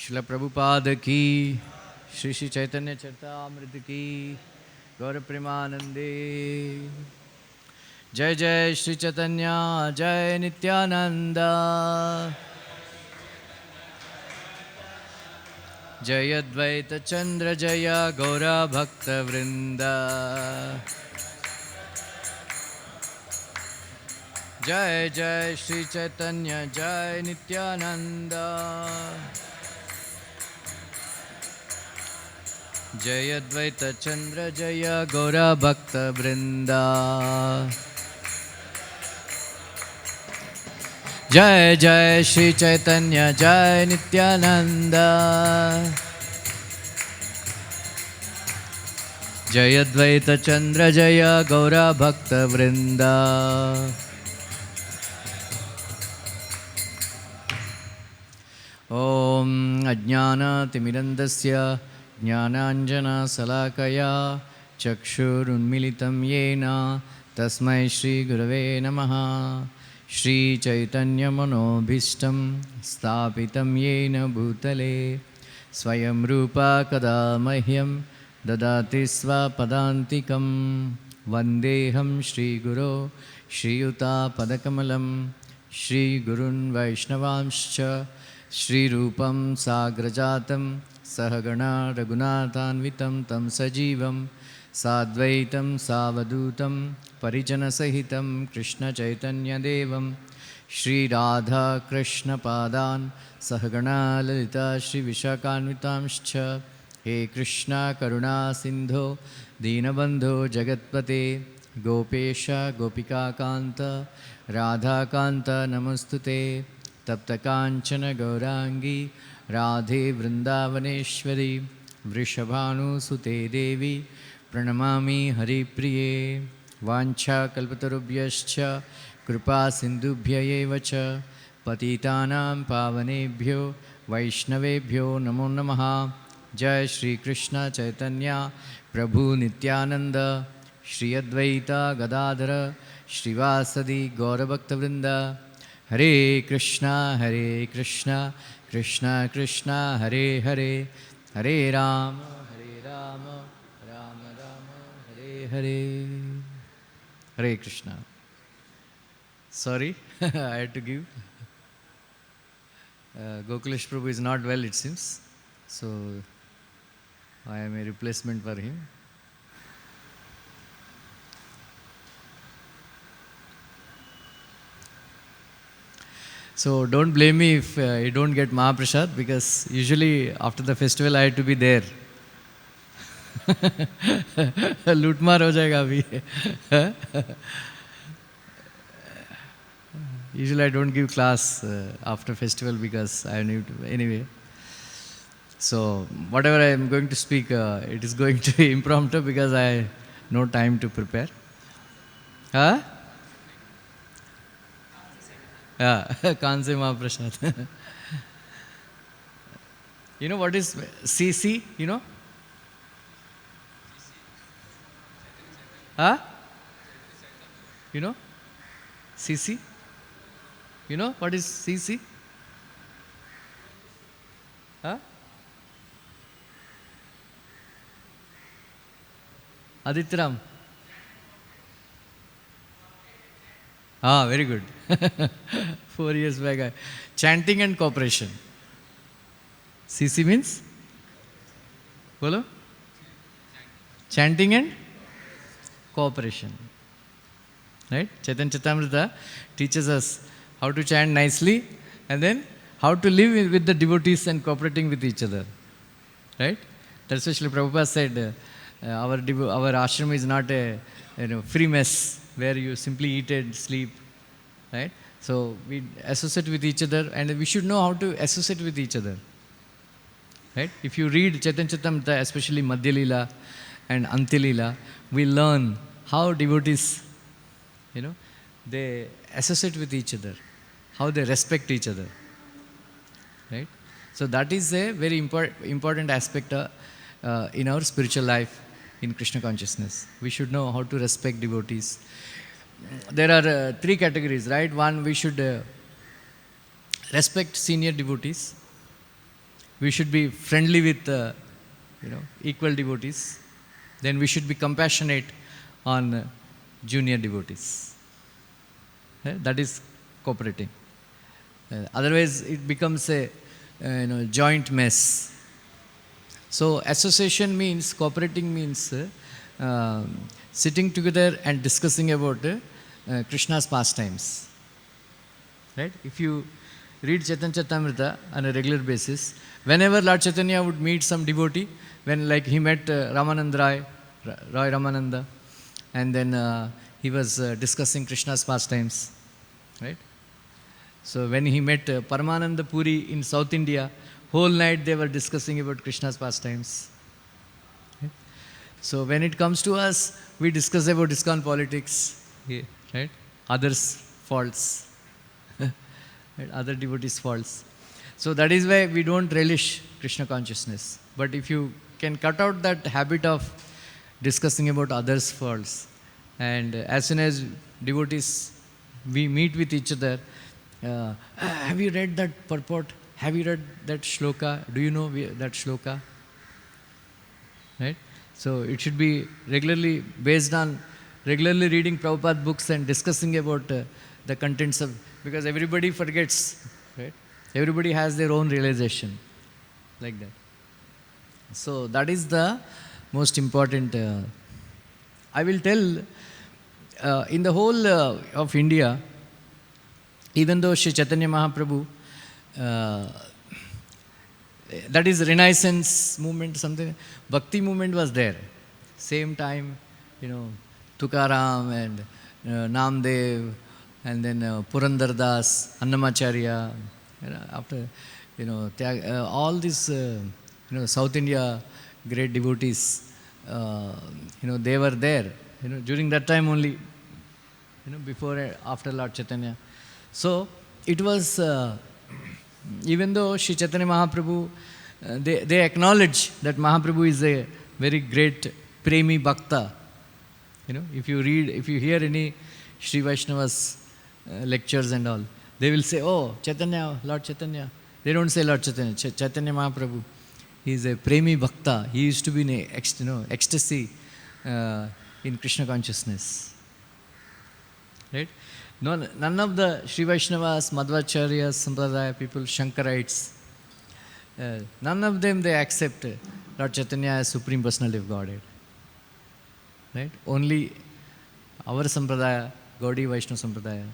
Srila Prabhupada ki, Shri Shri Chaitanya Charitamrit ki, Gaura Premanande. Jai Jai Shri Chaitanya, Jai Nityananda. Jai Advaita Chandra Jaya Gaura Bhakta Vrinda. Jai Jai Shri Chaitanya, Jai Nityananda. Jai Advaita Chandra Jaya Gaura Bhakta Vrinda. Jai Jai Shri Chaitanya, Jai Nityananda. Jai Advaita Chandra Jaya Gaura Bhakta Vrinda. Om Ajnana Timirandasya Jnananjana Salakaya Chakshurunmilitam Yena Tasmai Shri Gurave Namaha. Shri Chaitanya Manobhishtam Sthapitam Yena Bhutale Swayam Rupa Kada Mahyam Dadati Svapadantikam Vandeham Shri Guru Shri Yuta Padakamalam Shri Gurun Vaishnavamscha Shri Rupam Sagrajatam Sahagana Raghunathanvitam Tam Sajivam Sadvaitam Savadutam Parijana Sahitam Krishna Chaitanya Devam Shri Radha Krishna Padan Sahagana Lalita Shri Vishakanvitamscha He Krishna Karuna Sindho Dinabandho Jagatpate Gopesha Gopika Kanta Radha Kanta Namastute Tapta Kanchana Gaurangi Radhe Vrindavaneshwari Vrishabhanu Sute Devi Pranamami Hari Priye Vancha Kalpatarubhyascha Kripa Sindubhya Evacha Patitanam Pavanebhyo Vaishnavebhyo Namo Namaha. Jai Shri Krishna Chaitanya Prabhu Nityananda Shri Advaita Gadadhara Shrivasadi Gaurabhakta Vrinda. Hare Krishna Krishna Krishna Hare Hare Hare Rama Rama Rama Hare Hare. Hare Krishna. Sorry, I had to give. Gokulesh Prabhu is not well, it seems. So I am a replacement for him. So don't blame me if you don't get Mahaprasad, because usually after the festival I have to be there. लूटमार हो जाएगा अभी. Usually I don't give class after festival because I need to, anyway. So whatever I am going to speak, it is going to be impromptu because I have no time to prepare. Huh? Yeah, Kanse Mahaprasad. You know what is CC? You know? Huh? You know? CC? You know what is CC? Huh? Aditram. Ah, very good. 4 years back. Chanting and Cooperation. CC means? Bolo? Chanting and Cooperation. Right? Chaitanya Charitamrita teaches us how to chant nicely and then how to live with the devotees and cooperating with each other. Right? That's why Srila Prabhupada said, our ashram is not a free mess where you simply eat and sleep, right? So we associate with each other, and we should know how to associate with each other, right? If you read Chaitanya Charitamrita, especially Madhya Lila and Antya Lila, we learn how devotees, they associate with each other, how they respect each other, right? So that is a very important aspect in our spiritual life. In Krishna consciousness, we should know how to respect devotees. There are 3 categories, right? One, we should respect senior devotees. we should be friendly with equal devotees. Then we should be compassionate on junior devotees. That is cooperating. Otherwise, it becomes a joint mess. So association means, cooperating means sitting together and discussing about Krishna's pastimes. Right? If you read Chaitanya Charitamrit on a regular basis, whenever Lord Chaitanya would meet some devotee, when like he met Ramananda Roy Ramananda, and then he was discussing Krishna's pastimes. Right? So when he met Paramananda Puri in South India, whole night they were discussing about Krishna's pastimes. Right? So when it comes to us, we discuss about ISKCON politics, right? Others' faults, right? Other devotees' faults. So that is why we don't relish Krishna consciousness. But if you can cut out that habit of discussing about others' faults, and as soon as devotees, we meet with each other, have you read that purport? Have you read that shloka? Do you know that shloka? Right? So it should be regularly based on regularly reading Prabhupada books and discussing about the contents of, because everybody forgets, right? Everybody has their own realization, like that. So that is the most important. I will tell, in the whole of India, even though Sri Chaitanya Mahaprabhu, that is Renaissance movement, something, Bhakti movement was there. Same time, Tukaram and Namdev, and then Purandar Das, Annamacharya, after, all these, South India great devotees, they were there, during that time only, before, after Lord Chaitanya. So it was, even though Sri Chaitanya Mahaprabhu, they acknowledge that Mahaprabhu is a very great Premi Bhakta. If you read, if you hear any Sri Vaishnavas lectures and all, they will say, oh, Chaitanya, Lord Chaitanya. They don't say Lord Chaitanya, Chaitanya Mahaprabhu. He is a Premi Bhakta. He used to be in ecstasy in Krishna consciousness. Right? None of the Sri Vaishnavas, Madhvacharyas, Sampradaya people, Shankarites, none of them they accept Lord Chaitanya as Supreme Personality of Godhead. Right? Only our Sampradaya, Gaudiya Vaishnava Sampradaya,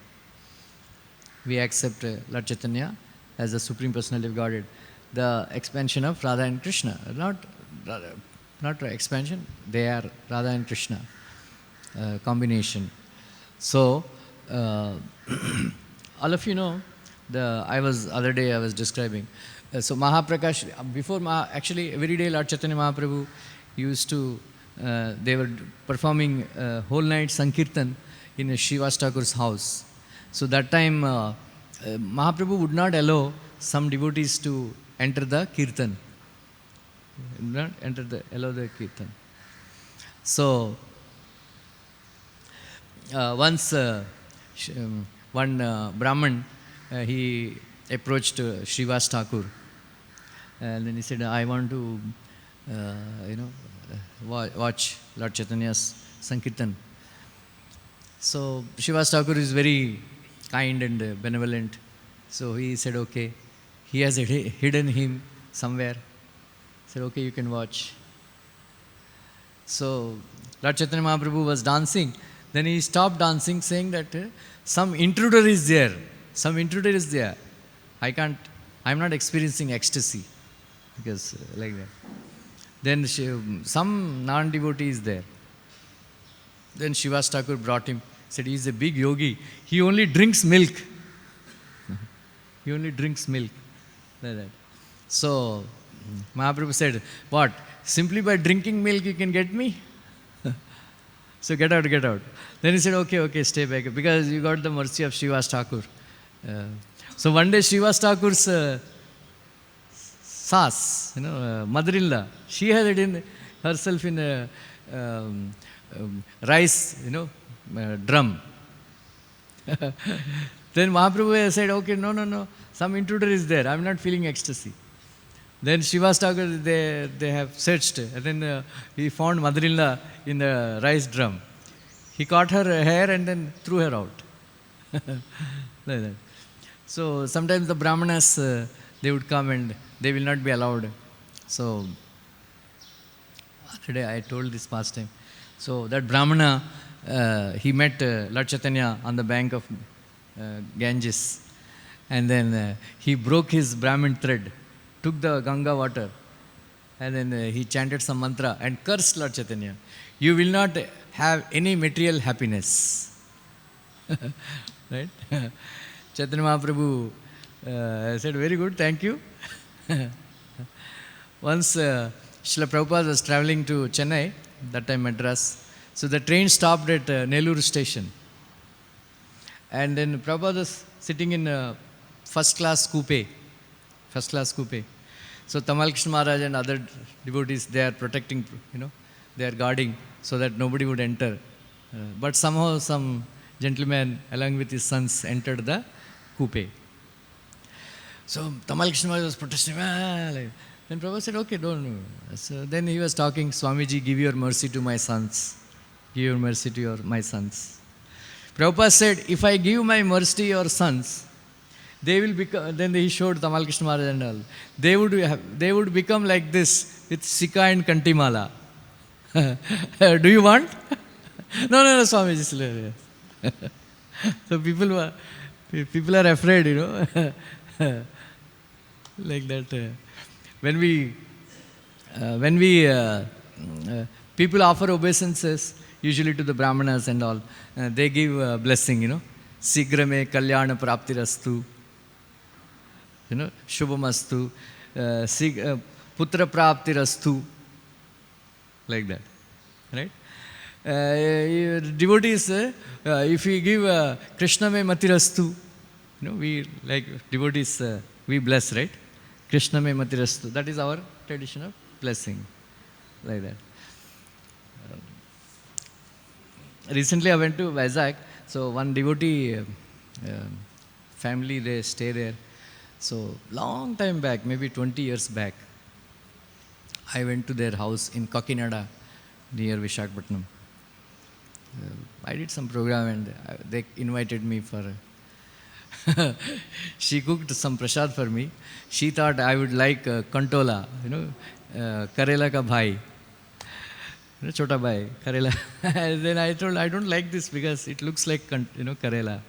we accept Lord Chaitanya as the Supreme Personality of Godhead. The expansion of Radha and Krishna. Not expansion, they are Radha and Krishna combination. So, all of you know, other day I was describing. So Mahaprakash, actually every day Lord Chaitanya Mahaprabhu used to, they were performing whole night Sankirtan in Srivas Thakur's house. So that time Mahaprabhu would not allow some devotees to enter the Kirtan. Not allow the Kirtan. So once one Brahman, he approached Srivas Thakur, and then he said, I want to watch Lord Chaitanya's Sankirtan. So Srivas Thakur is very kind and benevolent. So he said, okay. He has hidden him somewhere. He said, okay, you can watch. So Lord Chaitanya Mahaprabhu was dancing. Then he stopped dancing, saying that some intruder is there. Some intruder is there. I'm not experiencing ecstasy. Because like that. Then some non-devotee is there. Then Srivas Thakur brought him. Said, he is a big yogi. He only drinks milk. He only drinks milk. Like that. So Mahaprabhu said, what? Simply by drinking milk you can get me? So get out. Then he said, okay, stay back. Because you got the mercy of Srivas Thakur. So one day Srivas Thakur's Sas, mother-in-law, she had hidden herself in a rice, drum. Then Mahaprabhu said, okay, no, some intruder is there. I'm not feeling ecstasy. Then Srivas Thakur, they have searched. And then he found mother-in-law in the rice drum. He caught her hair and then threw her out. Like that. So sometimes the Brahmanas, they would come and they will not be allowed. So today I told this pastime. So that Brahmana, he met Lord Chaitanya on the bank of Ganges. And then he broke his Brahmin thread, took the Ganga water, and then he chanted some mantra and cursed Lord Chaitanya. You will not have any material happiness. Right? Chaitanya Mahaprabhu said, very good, thank you. Once Srila Prabhupada was traveling to Chennai, that time Madras. So the train stopped at Nellore station. And then Prabhupada was sitting in first class coupe. So Tamal Krishna Maharaj and other devotees, they are protecting, they are guarding so that nobody would enter. But somehow some gentleman along with his sons entered the coupe. So Tamal Krishna Maharaj was protesting. Then Prabhupada said, okay, don't. So then he was talking, Swamiji, give your mercy to my sons. Give your mercy to my sons. Prabhupada said, if I give my mercy to your sons, they will become, then he showed Tamal Krishna Maharaj and all. They would become like this with Sika and Kantimala. Do you want? No, Swamiji. So people are afraid, like that. When people offer obeisances, usually to the Brahmanas and all, they give a blessing, Sigrame Kalyana Praptirastu, Shubhamastu, Putra Praptirastu, like that, right? Devotees, if we give Krishna me Matirastu, we like devotees, we bless, right? Krishna me Matirastu. That is our tradition of blessing, like that. Recently I went to Vizag, so one devotee family, they stay there. So long time back, maybe 20 years back, I went to their house in Kakinada, near Visakhapatnam. I did some program and they invited me for she cooked some prasad for me. She thought I would like kantola, Karela ka bhai. Chota bhai, Karela. Then I told, I don't like this because it looks like, Karela.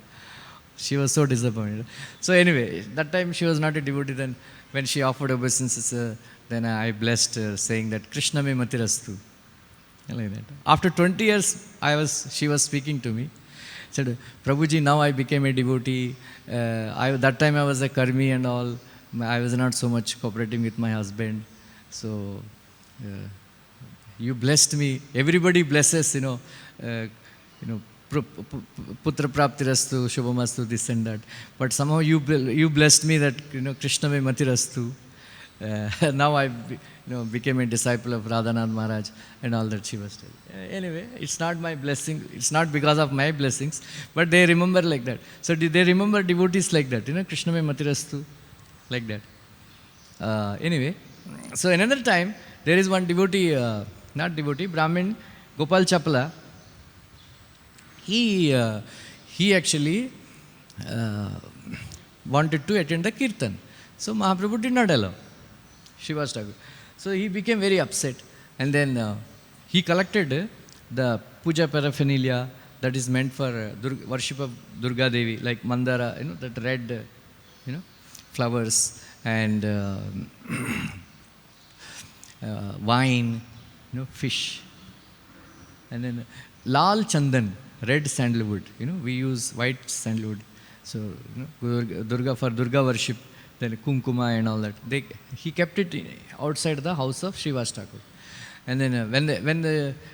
She was so disappointed. So anyway, that time she was not a devotee. Then when she offered obeisances, then I blessed her, saying that Krishna me matirastu. Like that. After 20 years, she was speaking to me. Said, Prabhuji, now I became a devotee. That time I was a karmi and all. I was not so much cooperating with my husband. So you blessed me. Everybody blesses, putra praptirastu, shubhamastu, this and that. But somehow you blessed me that, Krishna me matirastu. Now I became a disciple of Radhanath Maharaj and all that she was telling. Anyway, it's not my blessing. It's not because of my blessings, but they remember like that. So they remember devotees like that, Krishna me matirastu, like that. Anyway, so another time, there is one devotee, Brahmin, Gopal Chapla. He actually wanted to attend the kirtan. So Mahaprabhu did not allow. Srivas Thakur. So he became very upset. And then he collected the puja paraphernalia that is meant for worship of Durga Devi, like mandara, that red, flowers and wine, fish. And then lal chandan, red sandalwood. We use white sandalwood. So Durga, for Durga worship, then kumkuma and all that. He kept it outside the house of Srivas Thakur. And then when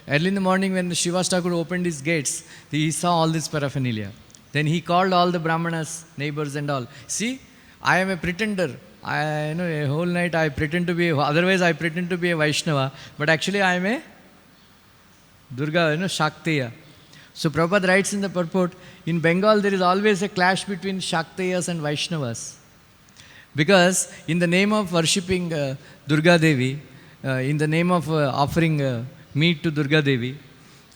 early in the morning when the Srivas Thakur opened his gates, he saw all this paraphernalia. Then he called all the Brahmanas, neighbors and all. See, I am a pretender. A whole night I pretend to be, otherwise I pretend to be a Vaishnava, but actually I am a Durga, Shaktiya. So Prabhupada writes in the purport, in Bengal there is always a clash between Shaktiyas and Vaishnavas. Because in the name of worshipping Durga Devi, in the name of offering meat to Durga Devi,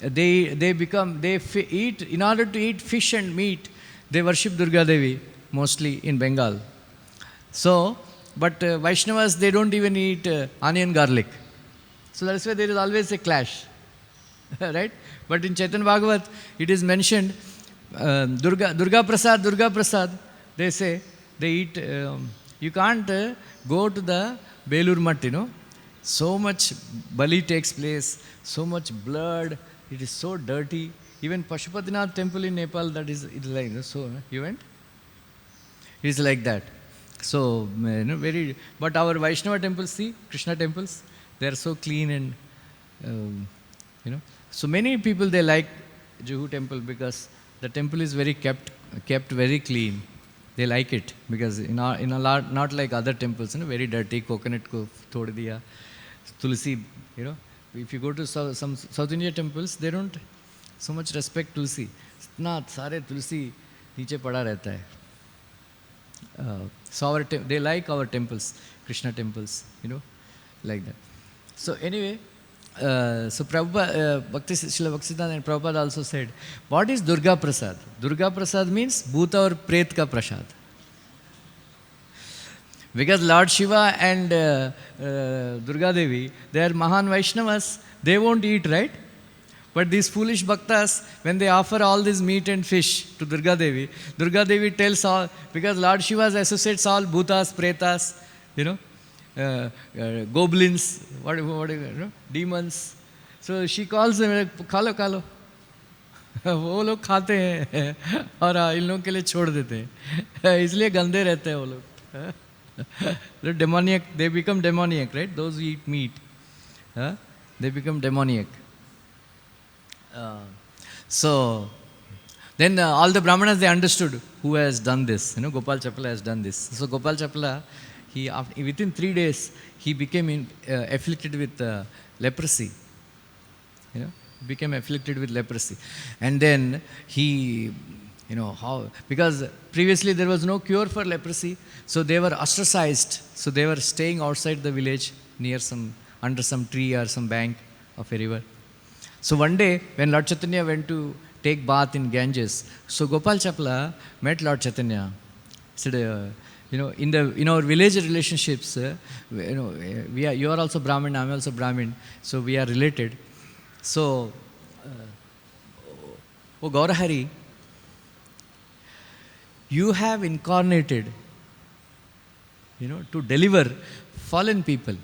eat, in order to eat fish and meat, they worship Durga Devi, mostly in Bengal. So, but Vaishnavas, they don't even eat onion garlic. So that's why there is always a clash. Right? But in Chaitanya Bhagavat, it is mentioned, Durga Prasad, they say, they eat, you can't go to the Belur Mat, so much bali takes place, so much blood, it is so dirty. Even Pashupatinath temple in Nepal, that is, it is like, so, you went? It is like that. So, very, but our Vaishnava temples, see, Krishna temples, they are so clean and, so many people, they like Juhu temple because the temple is very kept very clean. They like it because in a lot, not like other temples, very dirty, coconut ko thod diya, tulsi, if you go to some South India temples, they don't so much respect tulsi. Itna sare tulsi niche pada rehta hai. So they like our temples, Krishna temples, like that. So anyway, so Prabhupada, Srila Bhaktisiddhanta and Prabhupada also said, what is Durga Prasad? Durga Prasad means Bhuta or Pret ka Prasad. Because Lord Shiva and Durga Devi, they are Mahan Vaishnavas, they won't eat, right? But these foolish bhaktas, when they offer all this meat and fish to Durga Devi tells all, because Lord Shiva associates all Bhutas, Pretas, goblins, demons. So she calls them, khalo. वो लोग खाते हैं और इन लोगों के लिए छोड़ देते हैं, इसलिए गंदे रहते हैं वो लोग. Demoniac, they become demoniac, right? Those who eat meat, they become demoniac. So then all the Brahmanas, they understood who has done this. Gopal Chapala has done this. So Gopal Chapala, within 3 days, he became afflicted with leprosy. Became afflicted with leprosy. And then he, because previously there was no cure for leprosy, so they were ostracized. So they were staying outside the village under some tree or some bank of a river. So one day, when Lord Chaitanya went to take bath in Ganges, so Gopal Chapala met Lord Chaitanya. Said, in our village relationships, you are also Brahmin, I am also Brahmin, so we are related. So, oh Gaurahari, you have incarnated, to deliver fallen people.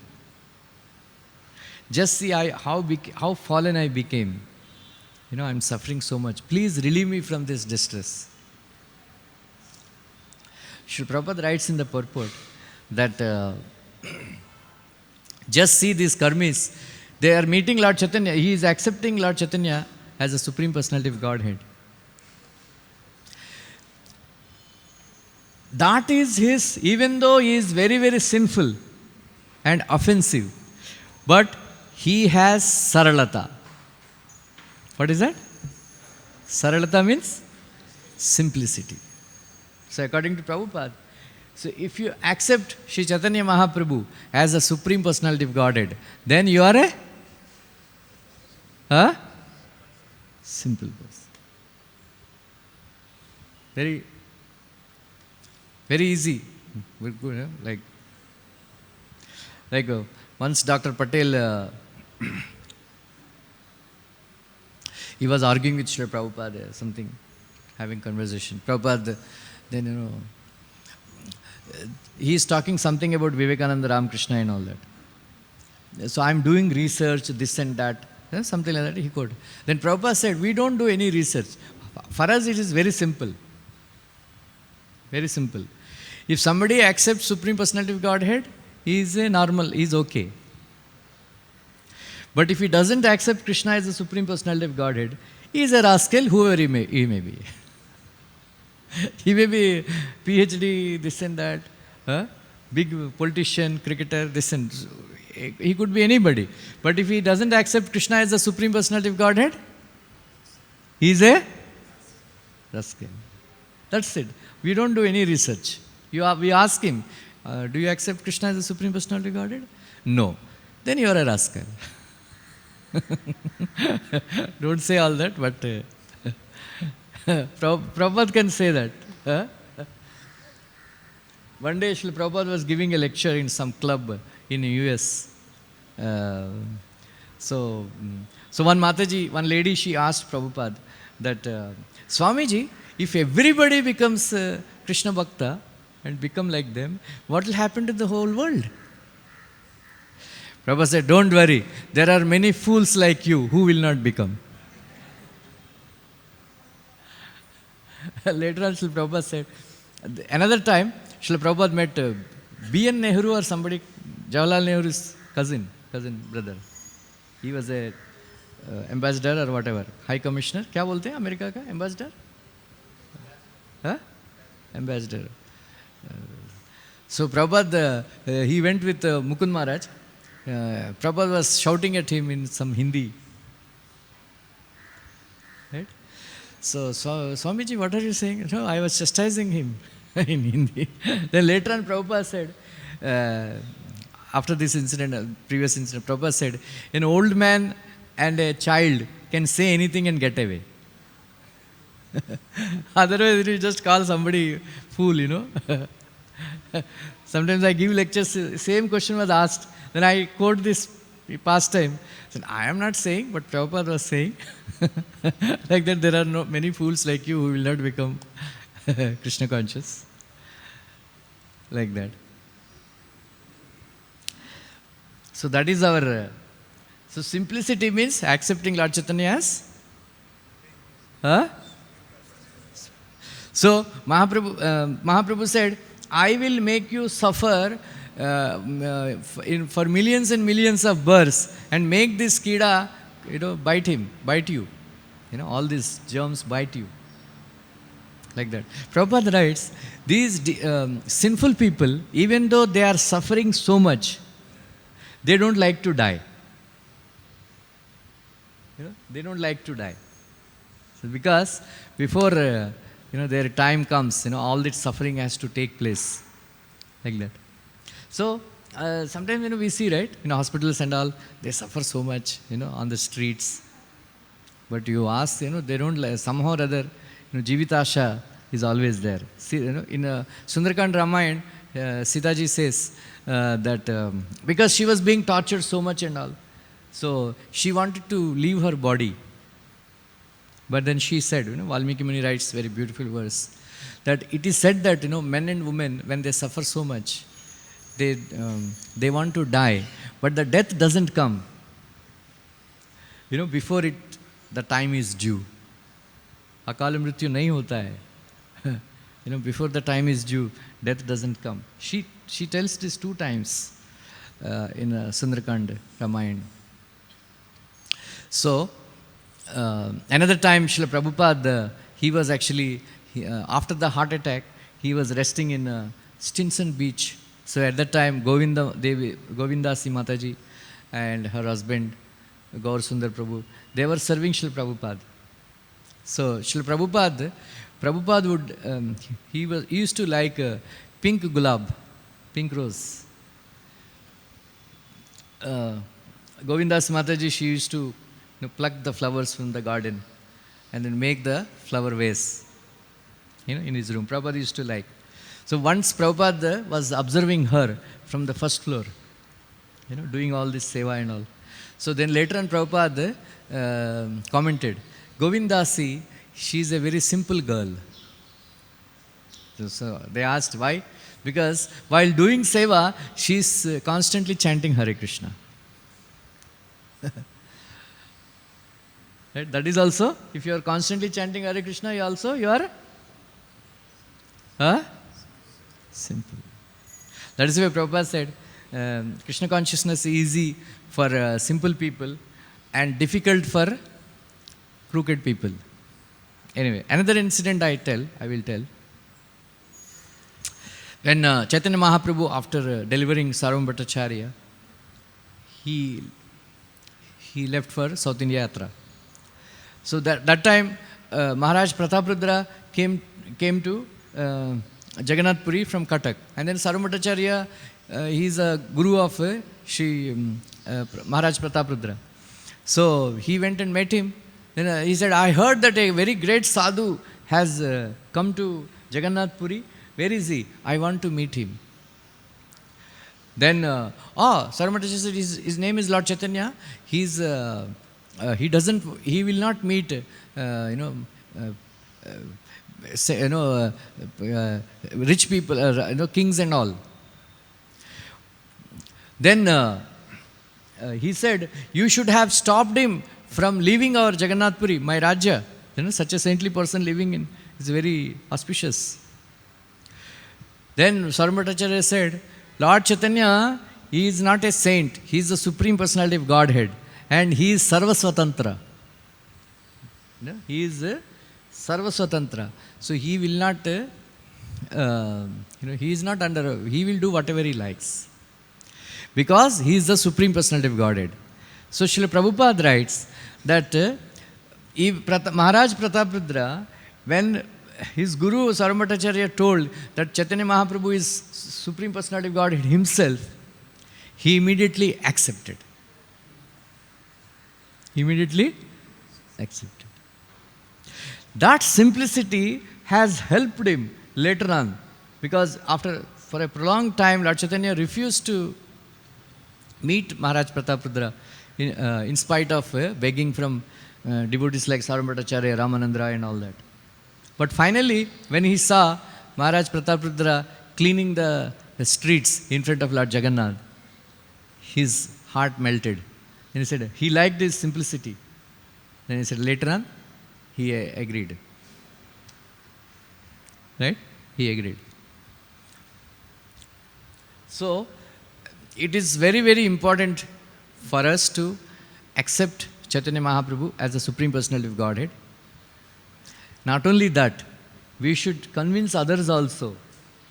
Just see how fallen I became. I am suffering so much. Please relieve me from this distress. Srila Prabhupada writes in the purport that just see these karmis, they are meeting Lord Chaitanya. He is accepting Lord Chaitanya as a Supreme Personality of Godhead. That is his, even though he is very, very sinful and offensive, but he has saralata. What is that? Saralata means simplicity. So according to Prabhupada, so if you accept Sri Chaitanya Mahaprabhu as a Supreme Personality of Godhead, then you are a simple person. Very, very easy. Like once Dr. Patel, he was arguing with Srila Prabhupada, something, having conversation. Prabhupada, then he is talking something about Vivekananda, Ramakrishna and all that. So I am doing research, this and that, something like that he could. Then Prabhupada said, we don't do any research. For us it is very simple. Very simple. If somebody accepts Supreme Personality of Godhead, he is a normal, he is okay. But if he doesn't accept Krishna as the Supreme Personality of Godhead, he is a rascal, whoever he may be. He may be PhD, this and that, big politician, cricketer, this and he could be anybody. But if he doesn't accept Krishna as the Supreme Personality of Godhead, he is a rascal. That's it. We don't do any research. We ask him, Do you accept Krishna as the Supreme Personality of Godhead? No. Then you are a rascal. Don't say all that, but Prabhupada can say that. Huh? One day, Srila Prabhupada was giving a lecture in some club in the US. So one Mataji, one lady, she asked Prabhupada that, Swamiji, if everybody becomes Krishna Bhakta and become like them, what will happen to the whole world? Prabhupada said, don't worry, there are many fools like you who will not become. Later on, Srila Prabhupada said, another time, Srila Prabhupada met B.N. Nehru or somebody, Jawaharlal Nehru's cousin brother. He was a ambassador or whatever, high commissioner. क्या बोलते हैं America का ambassador? Huh? Ambassador. So Prabhupada, he went with Mukund Maharaj. Prabhupada was shouting at him in some Hindi. Right? So Swamiji, what are you saying? No, I was chastising him in Hindi. Then later on Prabhupada said, after this incident, previous incident, Prabhupada said, an old man and a child can say anything and get away. Otherwise, you just call somebody fool, you know. Sometimes I give lectures, same question was asked. Then I quote this pastime. Said, I am not saying, but Prabhupada was saying. Like that, there are many fools like you who will not become Krishna conscious. Like that. So that is our... so simplicity means accepting Lord Chaitanya as... So Mahaprabhu said, I will make you suffer for millions and millions of births and make this kida, bite you. All these germs bite you. Like that. Prabhupada writes, these sinful people, even though they are suffering so much, they don't like to die. They don't like to die. So because before their time comes, all that suffering has to take place. Like that. So sometimes we see, right, in hospitals and all, they suffer so much, on the streets. But you ask, they don't like, somehow or other, Jivitasha is always there. See, in Sundarakand Ramayana, Sitaji says that because she was being tortured so much and all, so she wanted to leave her body. But then she said, Valmiki Muni writes very beautiful verse, that it is said that, men and women, when they suffer so much, they want to die, but the death doesn't come, before the time is due. Akal mrityu nahi hota hai. Before the time is due, death doesn't come. She tells this 2 times in Sundarakand Ramayana. So, another time, Srila Prabhupada, he was actually, after the heart attack, he was resting in Stinson Beach. So at that time, Govindasi Mataji and her husband, Gaur Sundar Prabhu, they were serving Srila Prabhupada. So Srila Prabhupada would, he used to like pink gulab, pink rose. Govindasi Mataji, she used to pluck the flowers from the garden and then make the flower vase, in his room. Prabhupada used to like. So once Prabhupada was observing her from the first floor, doing all this seva and all. So then later on Prabhupada commented, Govindasi, she is a very simple girl. So they asked why? Because while doing seva, she is constantly chanting Hare Krishna. Right? That is also, if you are constantly chanting Hare Krishna, you are simple. That is why Prabhupada said, Krishna consciousness is easy for simple people and difficult for crooked people. Anyway, another incident I will tell. When Chaitanya Mahaprabhu, after delivering Sarvam Bhattacharya, he left for South India Yatra. So that time, Maharaj Prataprudra came to Jagannath Puri from Cuttack. And then Sarvamata he is a guru of Maharaj Prataprudra. So he went and met him. Then he said, I heard that a very great sadhu has come to Jagannath Puri. Where is he? I want to meet him. Then, Sarvamata said, his name is Lord Chaitanya. He will not meet, rich people, kings and all. Then he said, you should have stopped him from leaving our Jagannath Puri, my Rajya. Such a saintly person living in is very auspicious. Then Sarvamata said, Lord Chaitanya, he is not a saint. He is the Supreme Personality of Godhead. And he is Sarvasvatantra. He is Sarvasvatantra. So he will not, he is not under, he will do whatever he likes. Because he is the Supreme Personality of Godhead. So Srila Prabhupada writes that Maharaj Prataprudra, when his guru Sarvamata told that Chaitanya Mahaprabhu is Supreme Personality of Godhead himself, he immediately accepted. That simplicity has helped him later on, because for a prolonged time, Lord Chaitanya refused to meet Maharaj Prataprudra in spite of begging from devotees like Sarvamata Ramanandra and all that. But finally, when he saw Maharaj Prataprudra cleaning the streets in front of Lord Jagannath, his heart melted. And he said, he liked his simplicity. Then he said, later on, he agreed. Right? He agreed. So, it is very, very important for us to accept Chaitanya Mahaprabhu as the Supreme Personality of Godhead. Not only that, we should convince others also.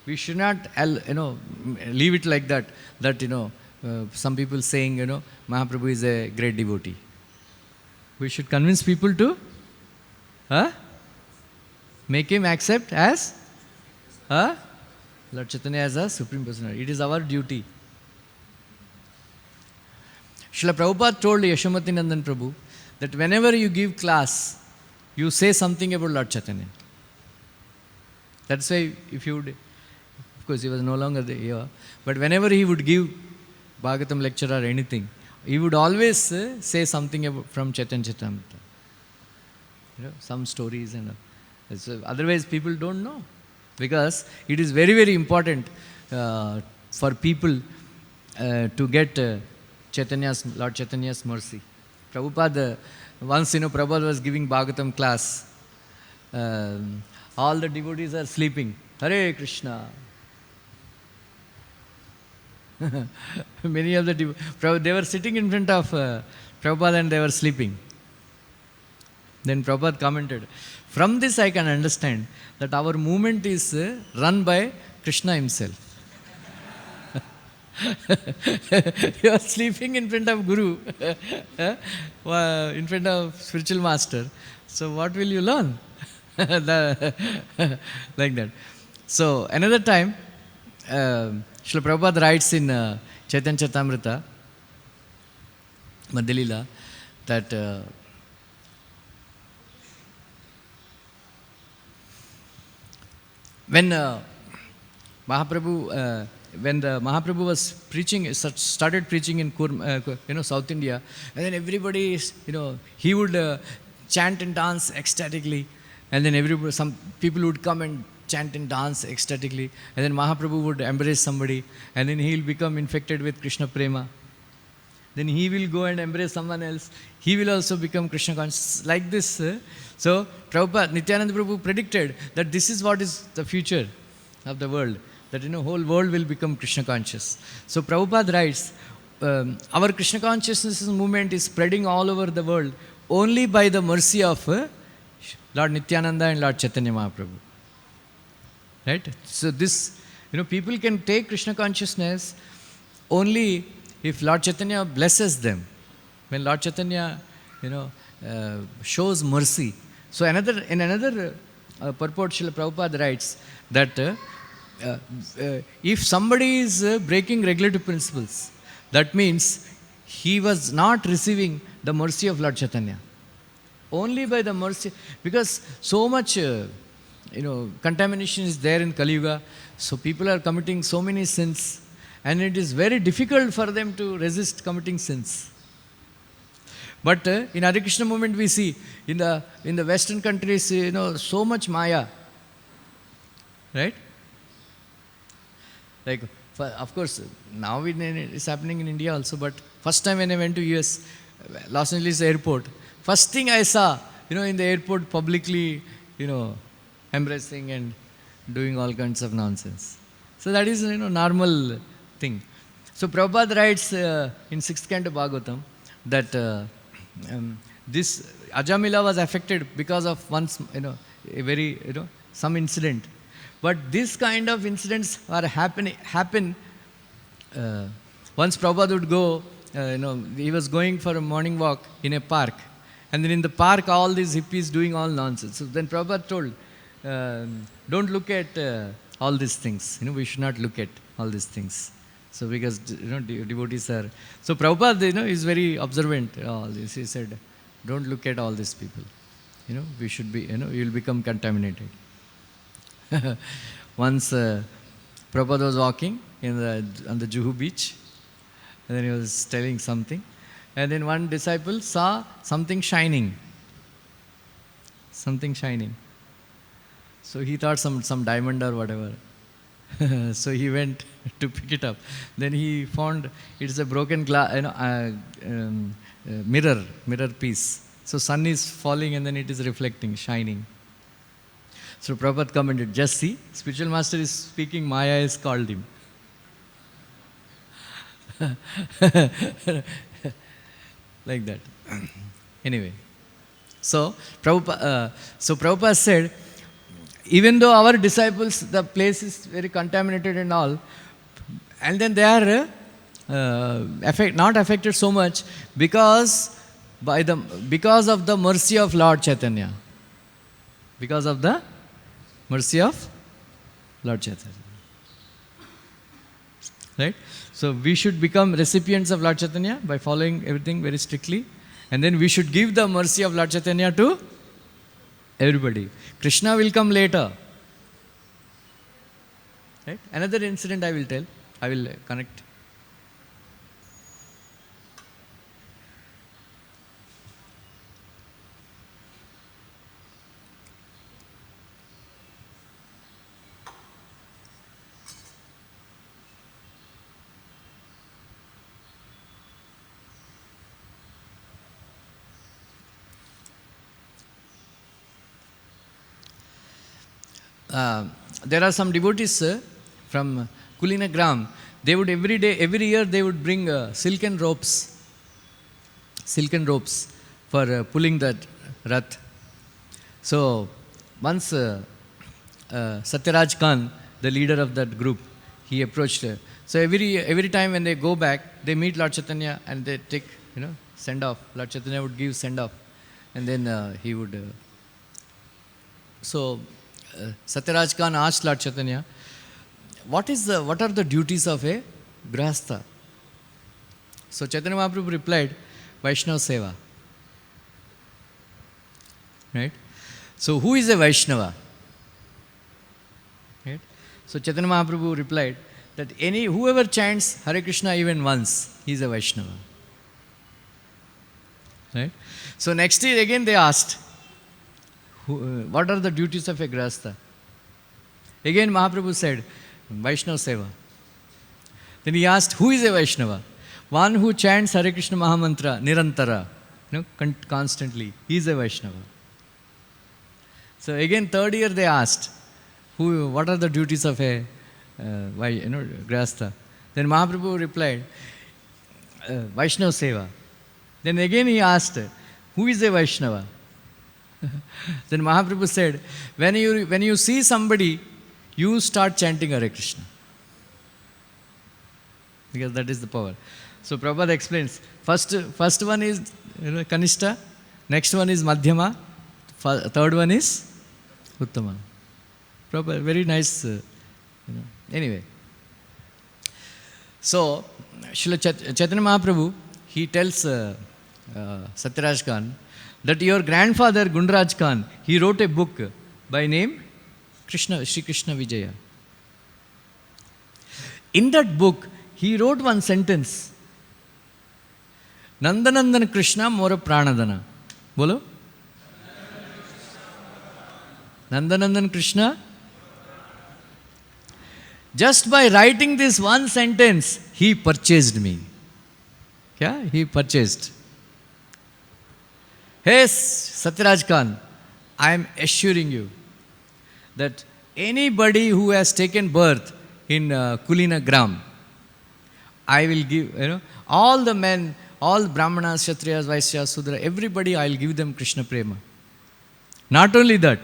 We should not, leave it like that, some people saying, Mahaprabhu is a great devotee. We should convince people to make him accept as Lord Chaitanya as a Supreme Personality. It is our duty. Srila Prabhupada told Yashamati Nandan Prabhu that whenever you give class, you say something about Lord Chaitanya. That's why if you would, of course he was no longer here, but whenever he would give Bhagavatam lecture or anything, he would always say something from Chaitanya Charitamrit. Some stories and all. So otherwise people don't know. Because it is very, very important for people to get Lord Chaitanya's mercy. Prabhupada, once Prabhupada was giving Bhagavatam class, all the devotees are sleeping. Hare Krishna. Many of the devotees, they were sitting in front of Prabhupada and they were sleeping. Then Prabhupada commented, from this I can understand that our movement is run by Krishna himself. You are sleeping in front of Guru, in front of spiritual master. So what will you learn? Like that. So another time, Srila Prabhupada writes in Chaitanya Charitamrita, Madhya-lila, that when Mahaprabhu, when the Mahaprabhu was preaching, started preaching in South India, and then everybody, he would chant and dance ecstatically, and then some people would come and chant and dance ecstatically, and then Mahaprabhu would embrace somebody, and then he will become infected with Krishna Prema. Then he will go and embrace someone else. He will also become Krishna conscious. Like this. So, Prabhupada, Nityananda Prabhu predicted that this is what is the future of the world. That whole world will become Krishna conscious. So, Prabhupada writes, our Krishna consciousness movement is spreading all over the world only by the mercy of Lord Nityananda and Lord Chaitanya Mahaprabhu. Right? So, this, people can take Krishna consciousness only if Lord Chaitanya blesses them. When Lord Chaitanya, shows mercy. So in another purport, Srila Prabhupada writes that uh, if somebody is breaking regulative principles, that means he was not receiving the mercy of Lord Chaitanya. Only by the mercy, because so much, contamination is there in Kali Yuga, so people are committing so many sins, and it is very difficult for them to resist committing sins. But in Hare Krishna movement, we see in the Western countries, so much Maya, right? Like, of course, now it's happening in India also. But first time when I went to US, Los Angeles airport, first thing I saw, in the airport publicly, embracing and doing all kinds of nonsense. So that is, normal thing. So Prabhupada writes in 6th canto Bhagavatam that this Ajamila was affected because of once, a very, some incident. But this kind of incidents are happen. Once Prabhupada would go, he was going for a morning walk in a park. And then in the park, all these hippies doing all nonsense. So then Prabhupada told, don't look at all these things. We should not look at all these things. So because, devotees are... So Prabhupada, is very observant. All this. He said, don't look at all these people. We should be, you will become contaminated. Once Prabhupada was walking on the Juhu beach, and then he was telling something. And then one disciple saw something shining. Something shining. So he thought some diamond or whatever. So he went to pick it up. Then he found it's a broken mirror piece. So sun is falling and then it is reflecting, shining. So Prabhupada commented, just see, spiritual master is speaking, Maya has called him. Like that. Anyway. So Prabhupada said, even though our disciples, the place is very contaminated and all, and then they are not affected so much because of the mercy of Lord Chaitanya. Because of the mercy of Lord Chaitanya. Right? So we should become recipients of Lord Chaitanya by following everything very strictly. And then we should give the mercy of Lord Chaitanya to everybody. Krishna will come later. Right? Another incident I will tell. I will connect. There are some devotees from Kulinagram. They would every year they would bring silken ropes for pulling that rath. So once Satyaraj Khan, the leader of that group, he approached her. So every time when they go back, they meet Lord Chaitanya and they take, send off. Lord Chaitanya would give send off, and then he would. Satyaraj Khan asked Lord Chaitanya, what are the duties of a grahastha? So Chaitanya Mahaprabhu replied, Vaishnava Seva. Right? So who is a Vaishnava? Right? So Chaitanya Mahaprabhu replied that whoever chants Hare Krishna even once, he is a Vaishnava. Right? So next year again they asked, what are the duties of a grahastha? Again Mahaprabhu said, Vaishnava Seva. Then he asked, who is a Vaishnava? One who chants Hare Krishna Mahamantra Nirantara, constantly. He is a Vaishnava. So again third year they asked, what are the duties of a grahastha? Then Mahaprabhu replied, Vaishnava Seva. Then again he asked, who is a Vaishnava? Then Mahaprabhu said, when you see somebody, you start chanting Hare Krishna. Because that is the power. So Prabhupada explains, first one is Kanishta, next one is Madhyama, third one is Uttama. Prabhupada, very nice Anyway. So, Srila Chaitanya Mahaprabhu, he tells Satyaraj Khan that your grandfather Gundaraj Khan, he wrote a book by name Sri Krishna Vijaya. In that book, he wrote one sentence. Nandanandan Krishna Mora Pranadana. Bolo? Nandanandan Krishna. Just by writing this one sentence, he purchased me. Yeah, he purchased. Hey, Satyaraj Khan, I am assuring you that anybody who has taken birth in Kulina Gram, I will give, all the men, all Brahmanas, Kshatriyas, Vaishyas, Sudra, everybody, I will give them Krishna Prema. Not only that,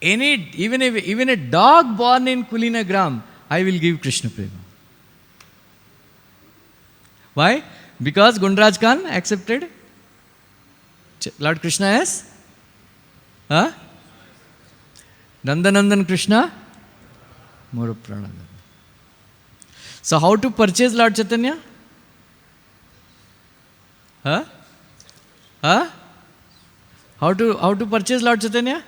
even a dog born in Kulina Gram, I will give Krishna Prema. Why? Because Gundaraj Khan accepted Lord Krishna as Nandanandan Krishna Mora Pranadana. So how to purchase Lord Chaitanya? How to purchase Lord Chaitanya?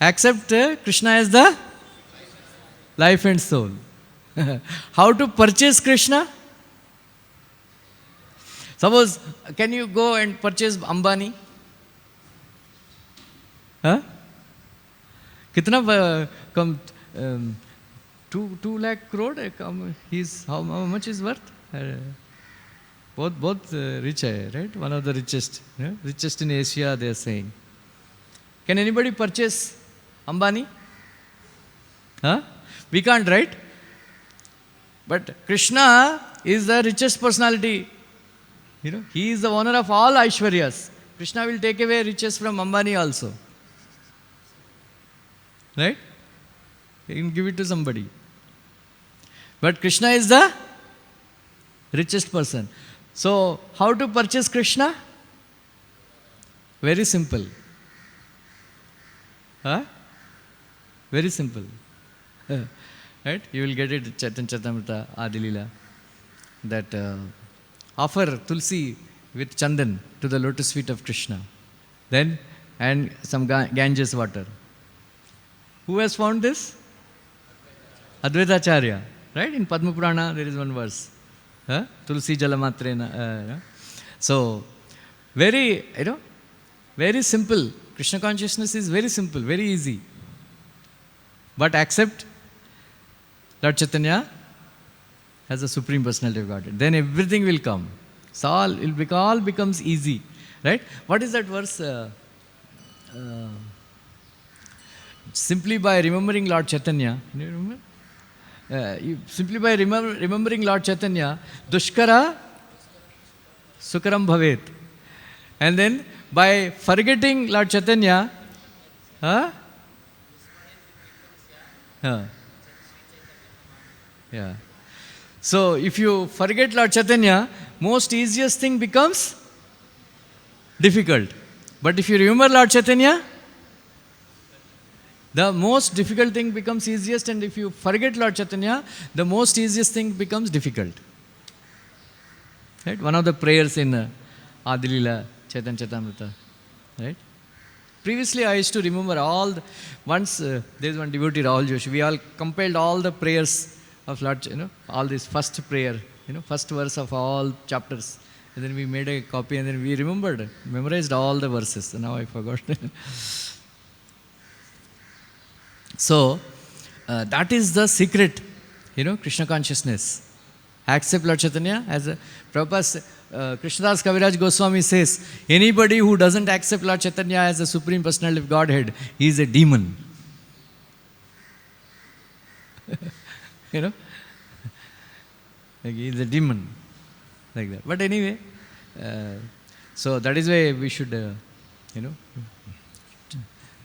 Accept Krishna as the life and soul. How to purchase Krishna? Suppose, can you go and purchase Ambani? Kitna come 2 lakh crore? How much is worth? Both rich hai, right? One of the richest. Richest in Asia, they are saying. Can anybody purchase Ambani? We can't, right? But Krishna is the richest personality. He is the owner of all Aishwaryas. Krishna will take away riches from Ambani also. Right? He can give it to somebody. But Krishna is the richest person. So, how to purchase Krishna? Very simple. Very simple. Right? You will get it, Chaitanya Charitamrit, Adi Leela, that offer Tulsi with Chandan to the lotus feet of Krishna. Then, and some Ganges water. Who has found this? Advaitacharya. Right? In Padma Purana, there is one verse. Tulsi Jalamatrena. So, very, very simple. Krishna consciousness is very simple, very easy. But accept Lord Chaitanya as a Supreme Personality of Godhead. Then everything will come. So all becomes easy. Right? What is that verse? Simply by remembering Lord Chaitanya, can you remember? Simply by remembering Lord Chaitanya, Dushkara Sukaram Bhavet. And then by forgetting Lord Chaitanya, yeah. So if you forget Lord Chaitanya, most easiest thing becomes difficult. But if you remember Lord Chaitanya, the most difficult thing becomes easiest, and if you forget Lord Chaitanya, the most easiest thing becomes difficult. Right? One of the prayers in Adi Leela, Chaitanya Charitamrita. Right? Previously, I used to remember once there is one devotee, Rahul Joshi, we all compiled all the prayers of Lord, all this first prayer, first verse of all chapters. And then we made a copy and then we memorized all the verses. Now I forgot. So, that is the secret, Krishna consciousness. Accept Lord Chaitanya as a Prabhupada. Krishnadas Kaviraj Goswami says, anybody who doesn't accept Lord Chaitanya as the Supreme Personality of Godhead, he is a demon. Like he is a demon. Like that. But anyway, so that is why we should,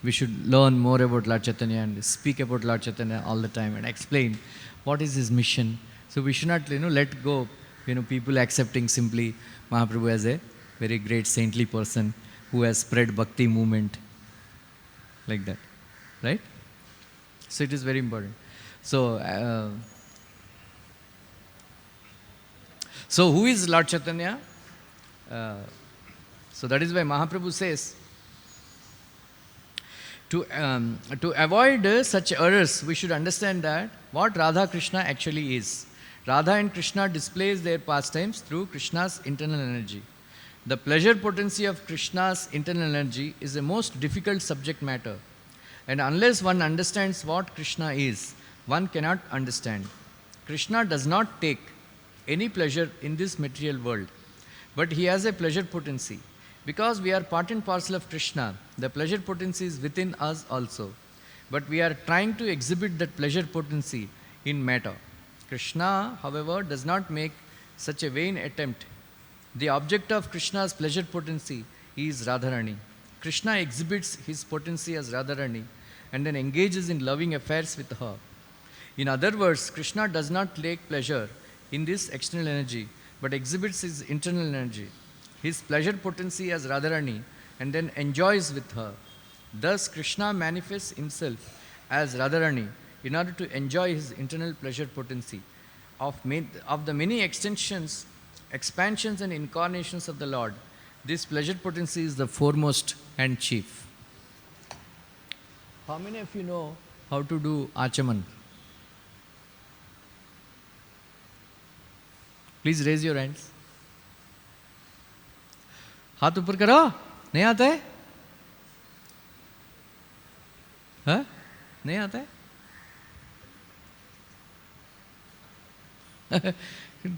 we should learn more about Lord Chaitanya and speak about Lord Chaitanya all the time and explain what is his mission. So we should not, let go, people accepting simply Mahaprabhu as a very great saintly person who has spread bhakti movement like that. Right? So it is very important. So, so who is Lord Chaitanya? So that is why Mahaprabhu says, to avoid such errors, we should understand that what Radha Krishna actually is. Radha and Krishna displays their pastimes through Krishna's internal energy. The pleasure potency of Krishna's internal energy is the most difficult subject matter. And unless one understands what Krishna is, one cannot understand. Krishna does not take any pleasure in this material world, but he has a pleasure potency. Because we are part and parcel of Krishna, the pleasure potency is within us also. But we are trying to exhibit that pleasure potency in matter. Krishna, however, does not make such a vain attempt. The object of Krishna's pleasure potency is Radharani. Krishna exhibits his potency as Radharani and then engages in loving affairs with her. In other words, Krishna does not take pleasure in this external energy, but exhibits his internal energy, his pleasure potency as Radharani, and then enjoys with her. Thus, Krishna manifests himself as Radharani in order to enjoy his internal pleasure potency. Of the many expansions and incarnations of the Lord, this pleasure potency is the foremost and chief. How many of you know how to do Achaman? Please raise your hands. हाथ ऊपर करो. नहीं आता है? हाँ? नहीं आता है?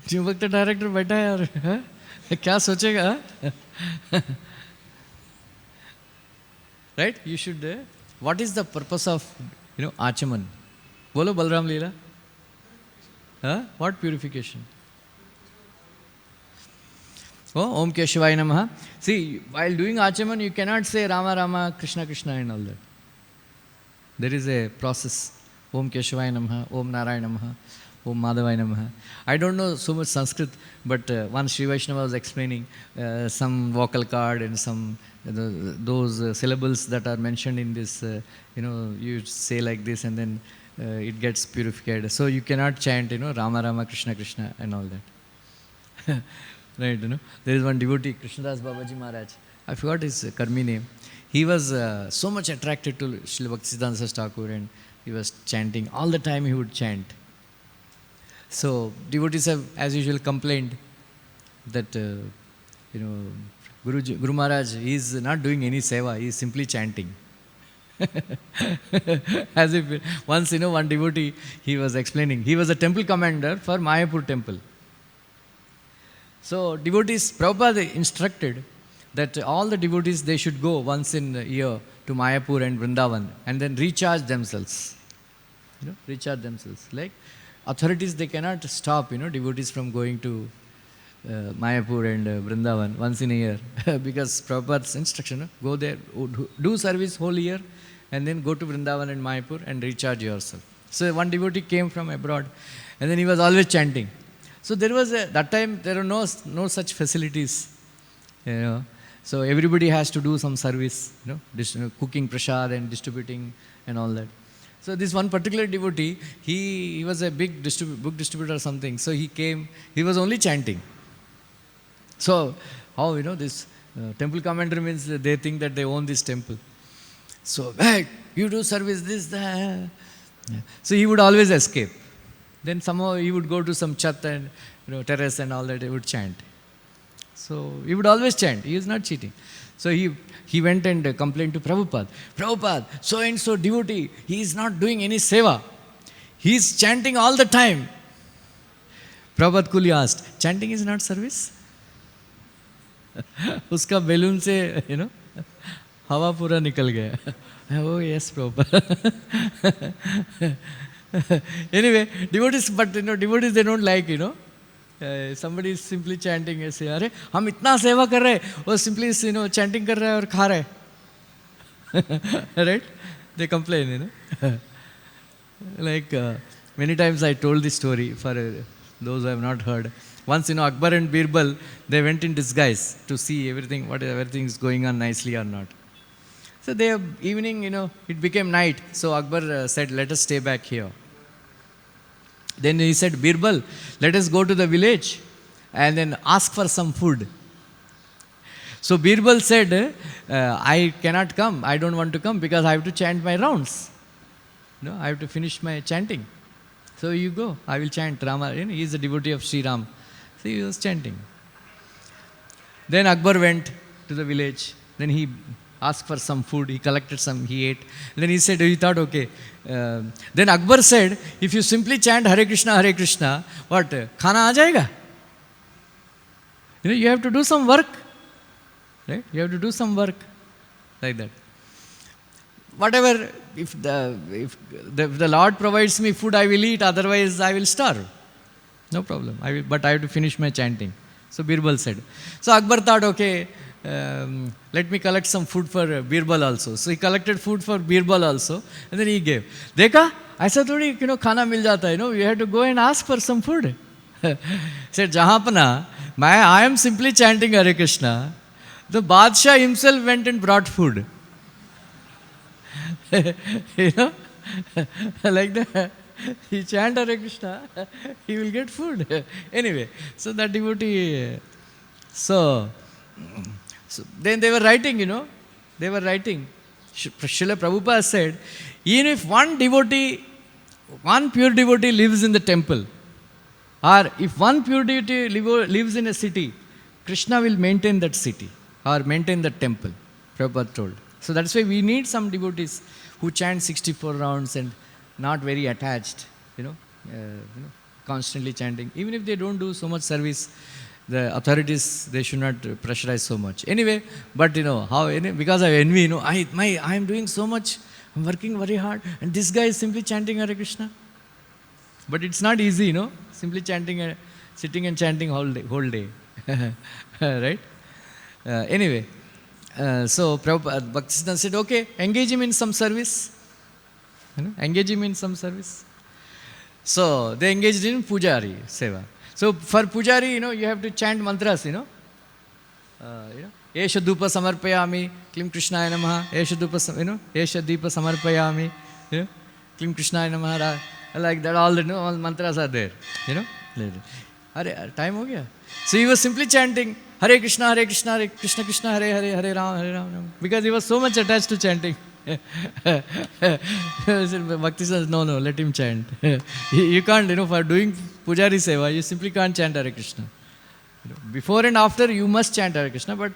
जो वक्त डायरेक्टर बैठा है और क्या सोचेगा? Right? You should. What is the purpose of Achaman? बोलो बलराम लीला. Huh? What purification? Oh, Om Keshivaya Namaha. See, while doing Achaman, you cannot say Rama Rama, Krishna Krishna and all that. There is a process. Om Keshivaya Namaha, Om Narayana Namaha, Om Madhavaya Namaha. I don't know so much Sanskrit, but once Sri Vaishnava was explaining some vocal cord and some those syllables that are mentioned in this, you say like this and then it gets purified. So you cannot chant, Rama Rama, Krishna Krishna and all that. Right, there is one devotee, Krishnadas Babaji Maharaj. I forgot his Karmi name. He was so much attracted to Srila Bhaktisiddhanta Saraswati Thakur and he was chanting. All the time he would chant. So devotees have, as usual, complained that, Guru Maharaj, he is not doing any seva, he is simply chanting. As if, once, one devotee, he was explaining, he was a temple commander for Mayapur temple. So devotees, Prabhupada instructed that all the devotees, they should go once in a year to Mayapur and Vrindavan and then recharge themselves. Recharge themselves. Like authorities, they cannot stop, devotees from going to Mayapur and Vrindavan once in a year because Prabhupada's instruction, go there, do service whole year and then go to Vrindavan and Mayapur and recharge yourself. So one devotee came from abroad and then he was always chanting. So there was that time there were no such facilities, So everybody has to do some service, cooking prasad and distributing and all that. So this one particular devotee, he was a big book distributor or something. So he came, he was only chanting. So how this temple commander means they think that they own this temple. So hey, you do service this that. So he would always escape. Then somehow he would go to some chat and terrace and all that, he would chant. So he would always chant, he is not cheating. So he went and complained to Prabhupada. Prabhupada, so and so devotee, he is not doing any seva. He is chanting all the time. Prabhupada coolly asked, chanting is not service? Uska balloon se, hawa pura nikal gaya. Oh yes, Prabhupada. Anyway, devotees, but devotees, they don't like, somebody is simply chanting, say, "Are, हम इतना सेवा कर रहे, वो simply, chanting कर रहा है और खा रहा है." Right? They complain, Like many times I told this story for those who have not heard. Once, Akbar and Birbal, they went in disguise to see everything, whether everything is going on nicely or not. So evening, it became night. So Akbar said, let us stay back here. Then he said, Birbal, let us go to the village and then ask for some food. So Birbal said, I cannot come. I don't want to come because I have to chant my rounds. I have to finish my chanting. So you go. I will chant Rama. He is a devotee of Sri Ram. So he was chanting. Then Akbar went to the village. Then he asked for some food. He collected some. He ate. Then he thought, okay. Then Akbar said, if you simply chant Hare Krishna, what? Khana aa jayega? You have to do some work. Right? You have to do some work. Like that. Whatever, if the Lord provides me food, I will eat. Otherwise, I will starve. No problem. But I have to finish my chanting. So Birbal said. So Akbar thought, okay, let me collect some food for Birbal also. So he collected food for Birbal also, and then he gave. Dekha, aisa thodi, khana mil jata hai, you have to go and ask for some food. Said, Jahapana, I am simply chanting Hare Krishna. The Badshah himself went and brought food. Like that. He chant Hare Krishna, he will get food. Anyway, so that devotee, so then they were writing, they were writing. Srila Prabhupada said, even if one pure devotee lives in the temple, or if one pure devotee lives in a city, Krishna will maintain that city, or maintain that temple, Prabhupada told. So that's why we need some devotees who chant 64 rounds and not very attached, constantly chanting. Even if they don't do so much service, the authorities, they should not pressurize so much. Anyway, but because of envy, I am doing so much, I'm working very hard, and this guy is simply chanting Hare Krishna. But it's not easy, simply chanting, sitting and chanting whole day. Right? Anyway, so Prabhupada Bhaktisiddhanta said, okay, engage him in some service. Engage him in some service. So they engaged in Pujari Seva. So for Pujari, you have to chant mantras, Esha Dhupa Samarpayami, Klim Krishnaya Namaha, Esha Deepa Samarpayami, Klim Krishnaya Namaha, like that, all mantras are there, Hare, time ho gaya. So he was simply chanting Hare Krishna, Hare Krishna Krishna, Hare Hare, Hare Rama, because he was so much attached to chanting. Bhakti says, no, let him chant. You can't, for doing Pujari Seva, you simply can't chant Hare Krishna. Before and after, you must chant Hare Krishna, but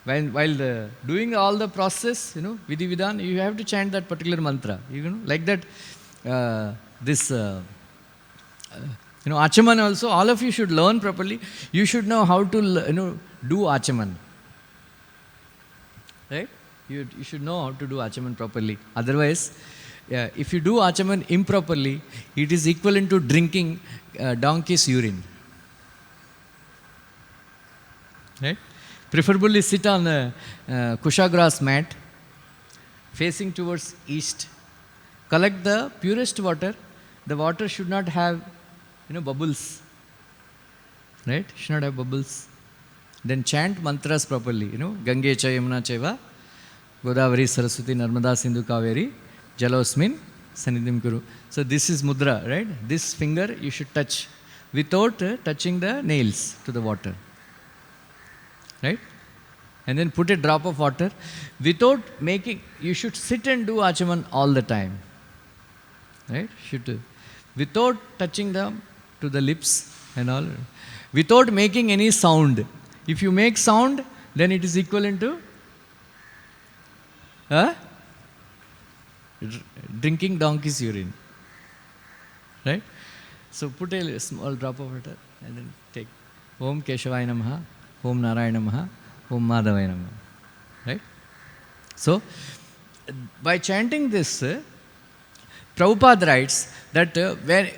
while doing all the process, Vidhi Vidhan, you have to chant that particular mantra. Like that, Achaman also, all of you should learn properly. You should know how to, do Achaman. Right? You should know how to do Achaman properly. Otherwise, if you do Achaman improperly, it is equivalent to drinking donkey's urine. Right? Preferably sit on a kusha grass mat, facing towards east. Collect the purest water. The water should not have, bubbles. Right? Should not have bubbles. Then chant mantras properly. Gange cha yamuna chaiva, Godavari Saraswati Narmada Sindhu Kaveri, Jalosmin Sanidhim Kuru. So this is mudra, right? This finger you should touch without touching the nails to the water. Right? And then put a drop of water. Without you should sit and do Achaman all the time. Right? Without touching them to the lips and all. Without making any sound. If you make sound, then it is equivalent to drinking donkey's urine. Right? So put a small drop of water and then take Om Keshavaya Namaha, Om Narayana Namaha, Om Madhavaya Namaha. Right? So, by chanting this, Prabhupada writes that when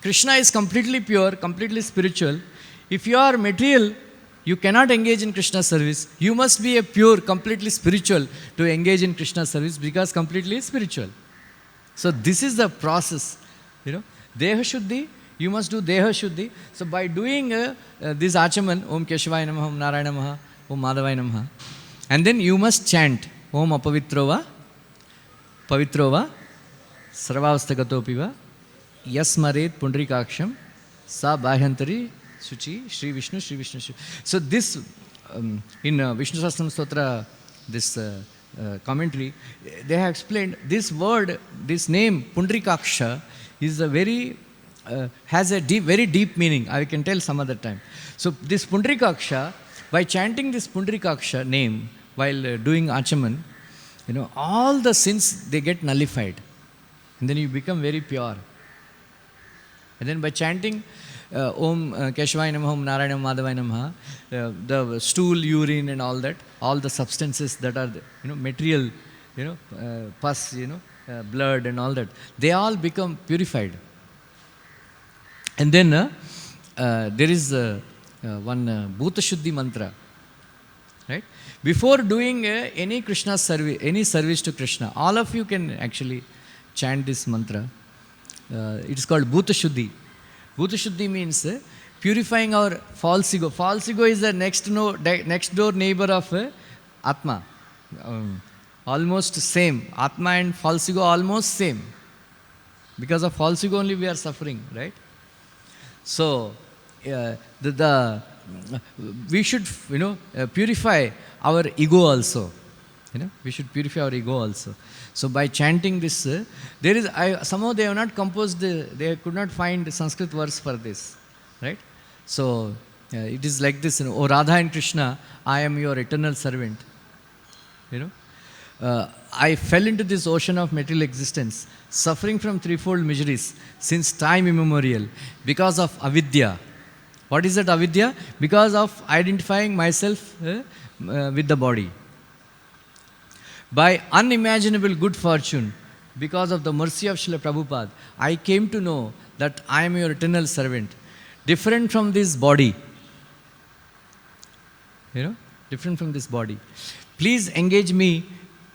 Krishna is completely pure, completely spiritual, if you are material, you cannot engage in Krishna service. You must be a pure, completely spiritual to engage in Krishna service, because completely spiritual. So this is the process. Deha Shuddhi, you must do Deha Shuddhi. So by doing this Achaman, Om Keshavaya Namaha, Om Narayana Namaha, Om Madhavaya Namaha, and then you must chant Om apavitrova, pavitrova, sarvavastagatopiva, yasmaret pundrikaksham, sa bhahyantari, suchi, Sri Vishnu, Sri Vishnu, Sri. So this, in Vishnu Sahasranam Stotra, this commentary, they have explained this word, this name, Pundrikaksha, is a very, has a deep, very deep meaning. I can tell some other time. So this Pundrikaksha, by chanting this Pundrikaksha name while doing Achaman, all the sins, they get nullified. And then you become very pure. And then by chanting Om Keshvaya Namaha, Om Narayana Madhavaya Namaha, the stool, urine and all that, all the substances that are, material, pus, blood and all that, they all become purified. And then there is one Bhuta Shuddhi mantra, right? Before doing any Krishna service, any service to Krishna, all of you can actually chant this mantra. It is called Bhuta Shuddhi. Bhuta Shuddhi means purifying our false ego. False ego is the next door neighbor of Atma. Almost same. Atma and false ego almost same. Because of false ego only we are suffering, right? So, we should, purify our ego also. We should purify our ego also. So by chanting this, there is, somehow they have not composed, they could not find Sanskrit verse for this, right? So it is like this, O Radha and Krishna, I am your eternal servant. I fell into this ocean of material existence, suffering from threefold miseries since time immemorial because of avidya. What is that avidya? Because of identifying myself with the body. By unimaginable good fortune, because of the mercy of Srila Prabhupada, I came to know that I am your eternal servant, different from this body. Different from this body. Please engage me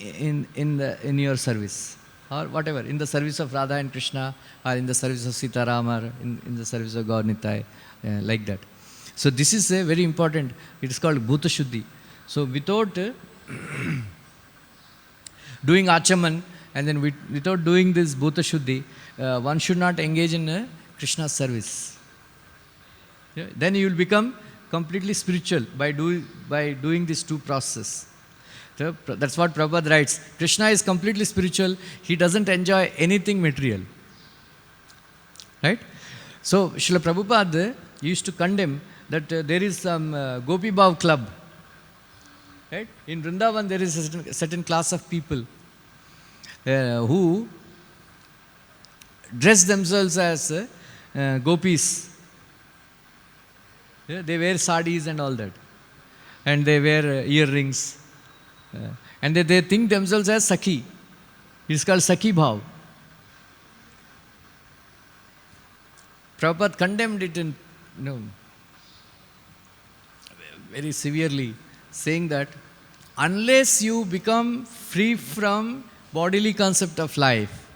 in your service, or whatever, in the service of Radha and Krishna, or in the service of Sita Rama, or in the service of Gaur Nitai, like that. So this is very important. It is called Bhuta Shuddhi. So without doing Achaman, and then without doing this Bhuta Shuddhi, one should not engage in Krishna's service. Then you will become completely spiritual by doing these two processes. So that's what Prabhupada writes. Krishna is completely spiritual. He doesn't enjoy anything material. Right? So Srila Prabhupada used to condemn that there is some Gopi Bhav club. Right? In Vrindavan there is a certain class of people who dress themselves as gopis. They wear saris and all that. And they wear earrings. And they think themselves as Sakhi. It's called Sakhi Bhav. Prabhupada condemned it in, very severely, saying that unless you become free from bodily concept of life,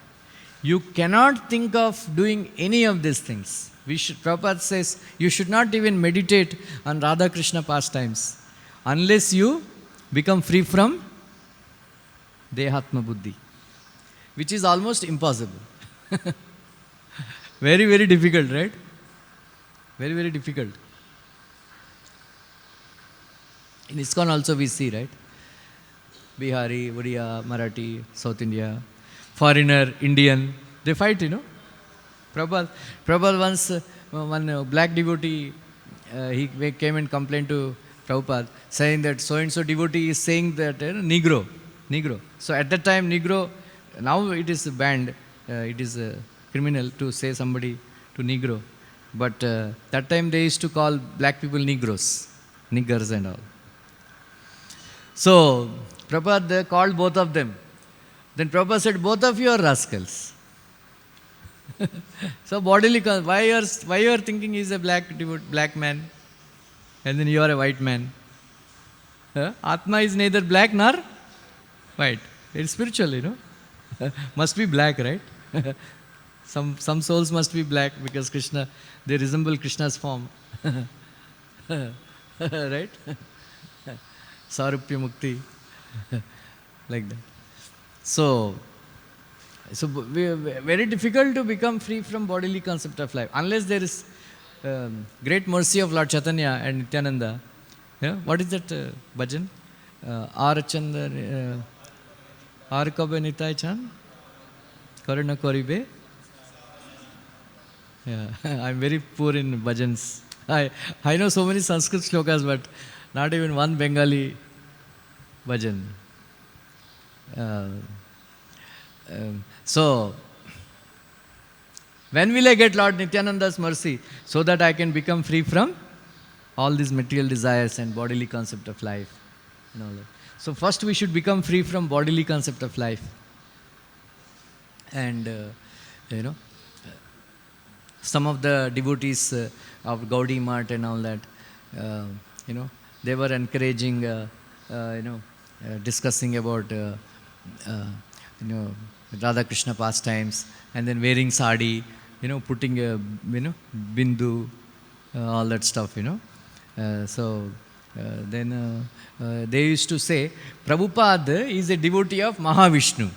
you cannot think of doing any of these things. Prabhupada says, you should not even meditate on Radha Krishna pastimes unless you become free from Dehatma Buddhi, which is almost impossible. Very, very difficult, right? Very, very difficult. In ISKCON also we see, right? Bihari, Oriya, Marathi, South India, foreigner, Indian, they fight, Prabhupada once, one black devotee, he came and complained to Prabhupada, saying that so-and-so devotee is saying that Negro. So at that time, Negro, now it is banned, it is criminal to say somebody to Negro. But that time they used to call black people Negroes, niggers and all. So Prabhupada called both of them. Then Prabhupada said, both of you are rascals. So bodily, why you are thinking he is a black man, and then you are a white man? Atma is neither black nor white. It is spiritual, Must be black, right? Some souls must be black because Krishna, they resemble Krishna's form. Right? Sarupya Mukti. like that. So very difficult to become free from bodily concept of life unless there is great mercy of Lord Chaitanya and Nityananda. What is that bhajan? Arachanda Arkabe Nitai Chan Karuna Koribe. Yeah, I'm very poor in bhajans. I know so many Sanskrit slokas, but not even one Bengali bhajan. So, when will I get Lord Nityananda's mercy so that I can become free from all these material desires and bodily concept of life and all that? So first we should become free from bodily concept of life. And some of the devotees of Gaudi Mat and all that, they were encouraging, discussing about, Radha Krishna pastimes, and then wearing sari, putting a, bindu, all that stuff, then they used to say, Prabhupada is a devotee of Mahavishnu.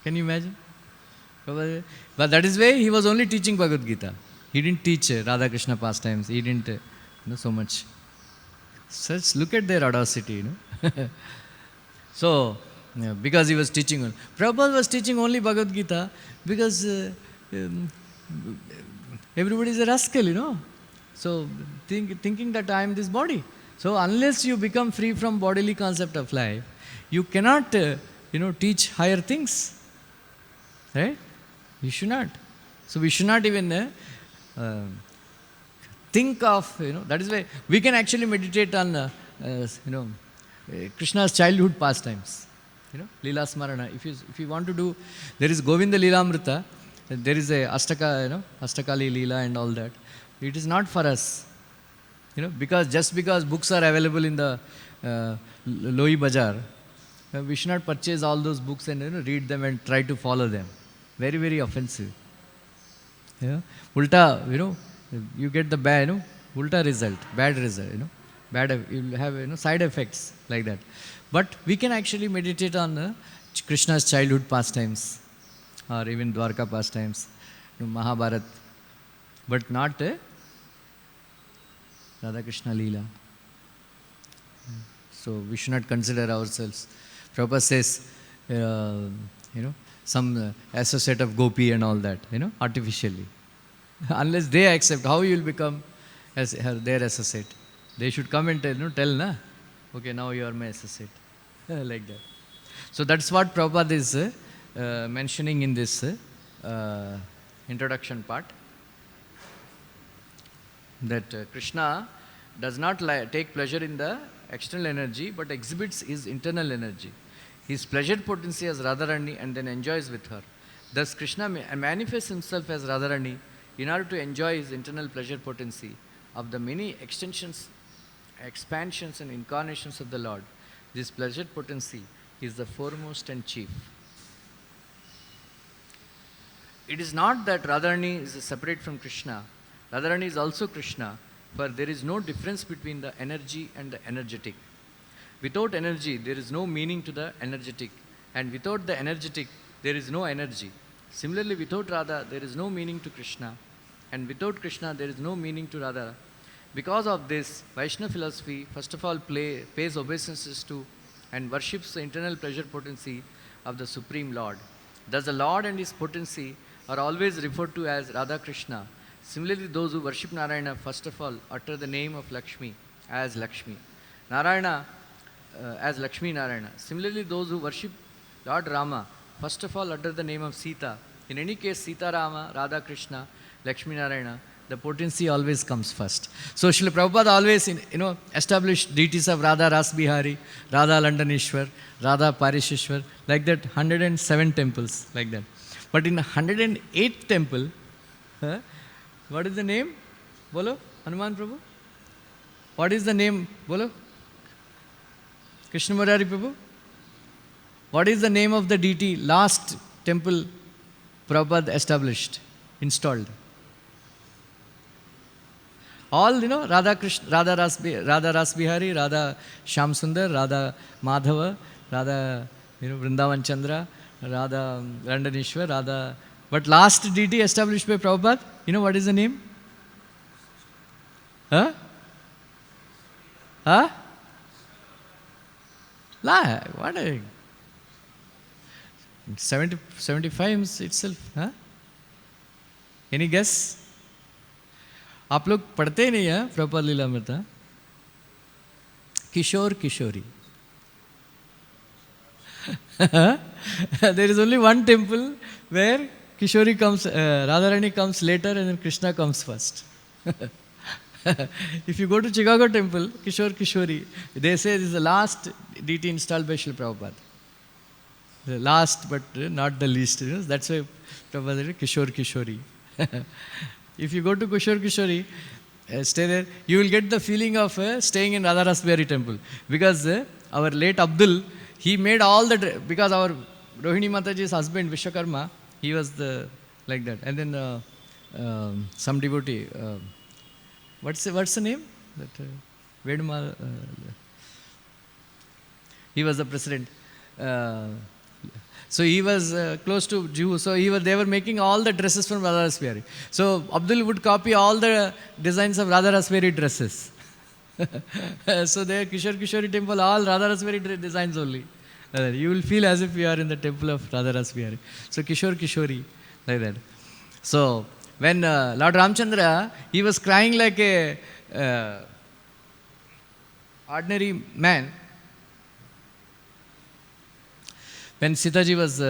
Can you imagine? But that is why he was only teaching Bhagavad Gita. He didn't teach Radha Krishna pastimes. He didn't so much. Such, look at their audacity, So, because he was teaching, Prabhupada was teaching only Bhagavad Gita because everybody is a rascal, So, thinking that I am this body. So, unless you become free from bodily concept of life, you cannot, teach higher things. Right? You should not. So, we should not even think of, that is why we can actually meditate on, Krishna's childhood pastimes. Leela Smarana. If you want to do, there is Govinda Leelamrita, there is a Astakali Leela and all that. It is not for us. Because just because books are available in the Loi Bazaar, we should not purchase all those books and read them and try to follow them. Very, very offensive. Ulta, you get the bad, ulta result, bad result, bad, you'll have, side effects like that. But we can actually meditate on Krishna's childhood pastimes or even Dwarka pastimes, Mahabharat, but not Radha Krishna Leela. So we should not consider ourselves. Prabhupada says, some associate of Gopi and all that, artificially. Unless they accept, how you will become as their associate? They should come and tell, okay, now you are my associate. Like that. So that's what Prabhupada is mentioning in this introduction part. That Krishna does not take pleasure in the external energy, but exhibits his internal energy. His pleasure potency as Radharani and then enjoys with her. Thus Krishna manifests himself as Radharani in order to enjoy his internal pleasure potency of the many expansions and incarnations of the Lord. This pleasure potency is the foremost and chief. It is not that Radharani is separate from Krishna. Radharani is also Krishna, for there is no difference between the energy and the energetic. Without energy, there is no meaning to the energetic, and without the energetic, there is no energy. Similarly, without Radha, there is no meaning to Krishna, and without Krishna, there is no meaning to Radha. Because of this, Vaishnava philosophy first of all pays obeisances to and worships the internal pleasure potency of the Supreme Lord. Thus, the Lord and his potency are always referred to as Radha Krishna. Similarly, those who worship Narayana first of all utter the name of Lakshmi as Lakshmi. Narayana as Lakshmi Narayana. Similarly, those who worship Lord Rama first of all utter the name of Sita. In any case, Sita Rama, Radha Krishna, Lakshmi Narayana, the potency always comes first. So Srila Prabhupada always established deities of Radha Ras Bihari, Radha Landaneshwar, Radha Parisheshwar, like that 107 temples, like that. But in the 108th temple, what is the name? Bolo, Hanuman Prabhu? What is the name? Bolo? Krishna Murari Prabhu? What is the name of the deity last temple Prabhupada established, installed? All, Radha Krishna, Radha Ras Bihari, Radha Shyam Sundar, Radha Madhava, Radha, Vrindavan Chandra, Radha Randanishwar, Radha. But last deity established by Prabhupada, what is the name? Huh? Huh? What a 75 itself. Huh? Any guess? आप लोग पढ़ते ही नहीं हैं प्रभुपाद लीला में था किशोर किशोरी. There is only one temple where Kishori comes, Radharani comes later and then Krishna comes first. If you go to Chicago temple, Kishore Kishori, they say this is the last deity installed by Srila Prabhupada. The last but not the least. That's why Prabhupada said Kishore Kishori. If you go to Kishore Kishori, stay there, you will get the feeling of staying in Radha Rasbihari temple. Because our late Abdul, he made all the, because our Rohini Mataji's husband, Vishwakarma, he was like that. And then some devotee, what's the name? That Vedumal, he was the president. So he was close to Juhu. So they were making all the dresses from Radha Rasbihari. So Abdul would copy all the designs of Radha Rasbihari dresses. So there, Kishore Kishori temple, all Radha Rasbihari designs only. You will feel as if you are in the temple of Radha Rasbihari. So Kishore Kishori, like that. So when Lord Ramchandra, he was crying like a ordinary man. When Sitaji was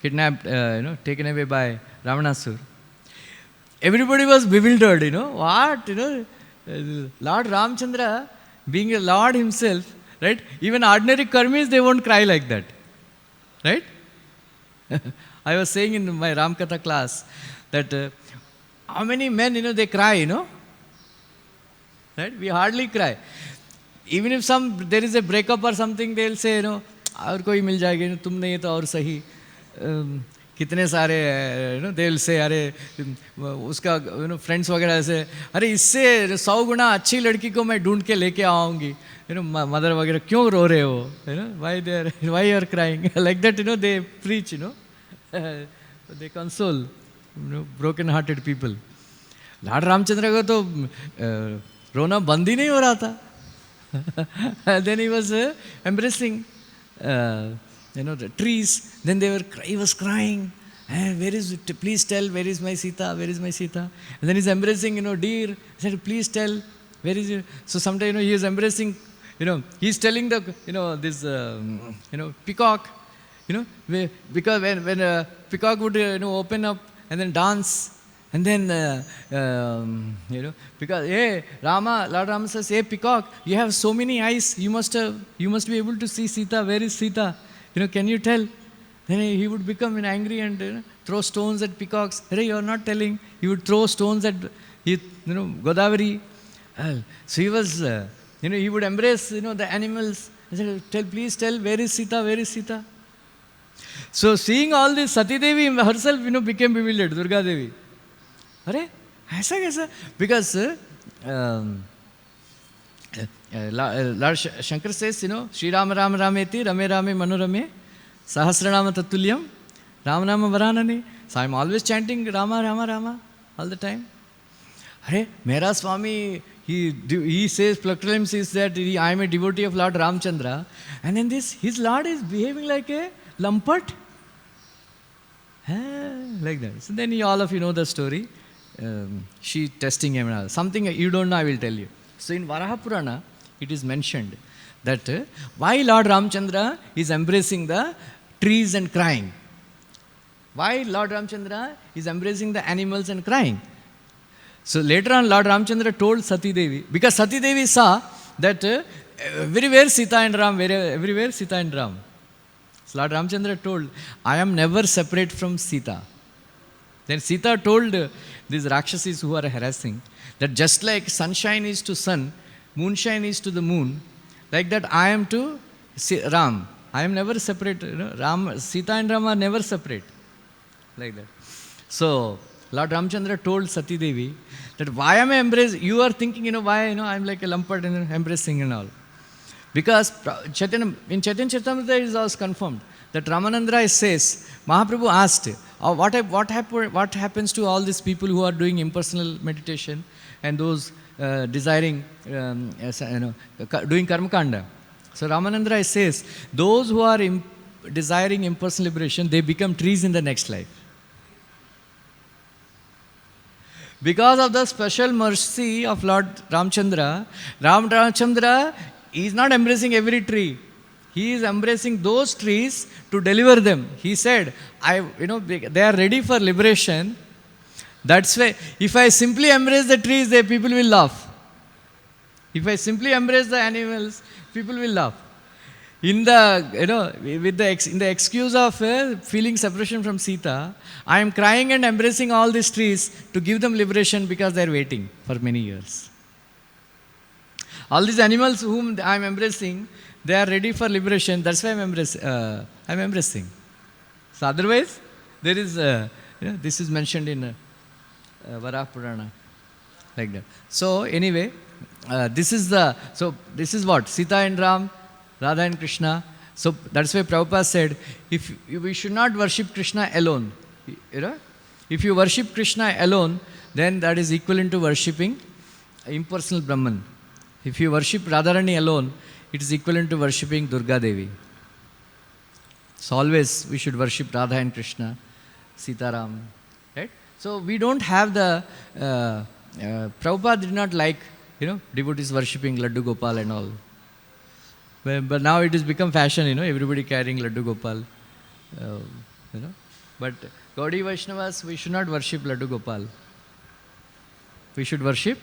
kidnapped, taken away by Ravanasur, everybody was bewildered, what, Lord Ramchandra, being a Lord himself, right? Even ordinary karmis, they won't cry like that, right? I was saying in my Ramkatha class that how many men, they cry, right? We hardly cry. Even if there is a breakup or something, they'll say, और कोई मिल जाएगी तुम नहीं तो और सही कितने सारे they will say अरे उसका फ्रेंड्स वगैरह ऐसे अरे इससे 100 गुना अच्छी लड़की को मैं ढूंढ के लेके आऊंगी मदर वगैरह क्यों रो रहे हो why you are crying like that they preach they console broken hearted people. Lord Ramchandra को तो रोना बंद ही नहीं हो रहा था. Then he was embracing the trees. Then he was crying. Where is it? Please tell, where is my Sita? Where is my Sita? And then he's embracing, deer. He said, please tell, where is it? So sometimes, he is embracing, he's telling this, peacock, because when peacock would, open up and then dance. And then, because, hey, Lord Rama says, hey, peacock, you have so many eyes, you must be able to see Sita. Where is Sita? Can you tell? Then he would become angry and throw stones at peacocks. Hey, you are not telling. He would throw stones at, Godavari. So he was, he would embrace, the animals. He said, please tell, where is Sita? Where is Sita? So seeing all this, Sati Devi herself, became bewildered, Durga Devi. अरे ऐसा कैसा because Lord Shankar says Shri Rama Rama Rameti Rame Rame Manorame Sahasranama Tatulyam Rama Nama Varanani. So I'm always chanting Rama Rama Rama all the time. अरे मेरा Swami he says proclaims that I am a devotee of Lord Ramchandra, and then his Lord is behaving like a lumpert, like that. So then all of you know the story. She testing him. Something you don't know, I will tell you. So in Varaha Purana, it is mentioned that why Lord Ramchandra is embracing the trees and crying. Why Lord Ramchandra is embracing the animals and crying. So later on, Lord Ramchandra told Sati Devi, because Sati Devi saw that everywhere Sita and Ram, everywhere Sita and Ram. So Lord Ramchandra told, I am never separate from Sita. Then Sita told these Rakshasis who are harassing that just like sunshine is to sun, moonshine is to the moon, like that I am to Ram. I am never separate. Sita and Ram are never separate. Like that. So Lord Ramchandra told Sati Devi That why am I embracing? You are thinking, why, I'm like a lumpard and embracing and all. Because in Chaitanya Charitamrit it is also confirmed that Ramananda says, Mahaprabhu asked, what happens to all these people who are doing impersonal meditation and those desiring, doing karma kanda? So Ramananda says, those who are desiring impersonal liberation, they become trees in the next life. Because of the special mercy of Lord Ramchandra, Ramchandra is not embracing every tree. He is embracing those trees to deliver them. He said, they are ready for liberation. That's why, if I simply embrace the trees, the people will laugh. If I simply embrace the animals, people will laugh. In the excuse of feeling separation from Sita, I am crying and embracing all these trees to give them liberation because they are waiting for many years. All these animals whom I am embracing, they are ready for liberation. That's why I am embracing. So otherwise, there is, this is mentioned in Varaha Purana, like that. So anyway, this is what Sita and Ram, Radha and Krishna. So that's why Prabhupada said, we should not worship Krishna alone. If you worship Krishna alone, then that is equivalent to worshipping impersonal Brahman. If you worship Radharani alone, it is equivalent to worshipping Durga Devi. So always we should worship Radha and Krishna, Sita Ram. Right? So we don't have the, Prabhupada did not like, devotees worshipping Laddu Gopal and all. But now it has become fashion, everybody carrying Laddu Gopal. But Gaudiya Vaishnavas, we should not worship Laddu Gopal. We should worship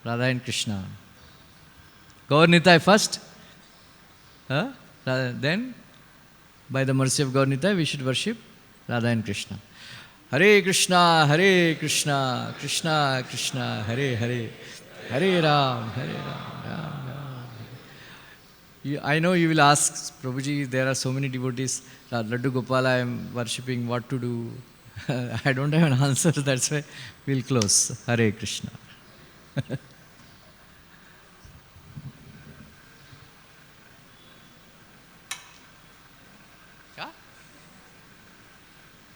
Radha and Krishna. Gaur Nitai first. Then, by the mercy of Gaur Nitai, we should worship Radha and Krishna. Hare Krishna, Krishna Krishna, Hare Hare, Hare Ram, Ram Ram. I know you will ask, Prabhuji, there are so many devotees, Laddu Gopal I am worshipping, what to do? I don't have an answer, that's why we'll close. Hare Krishna.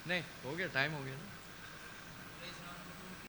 नहीं हो गया time हो गया ना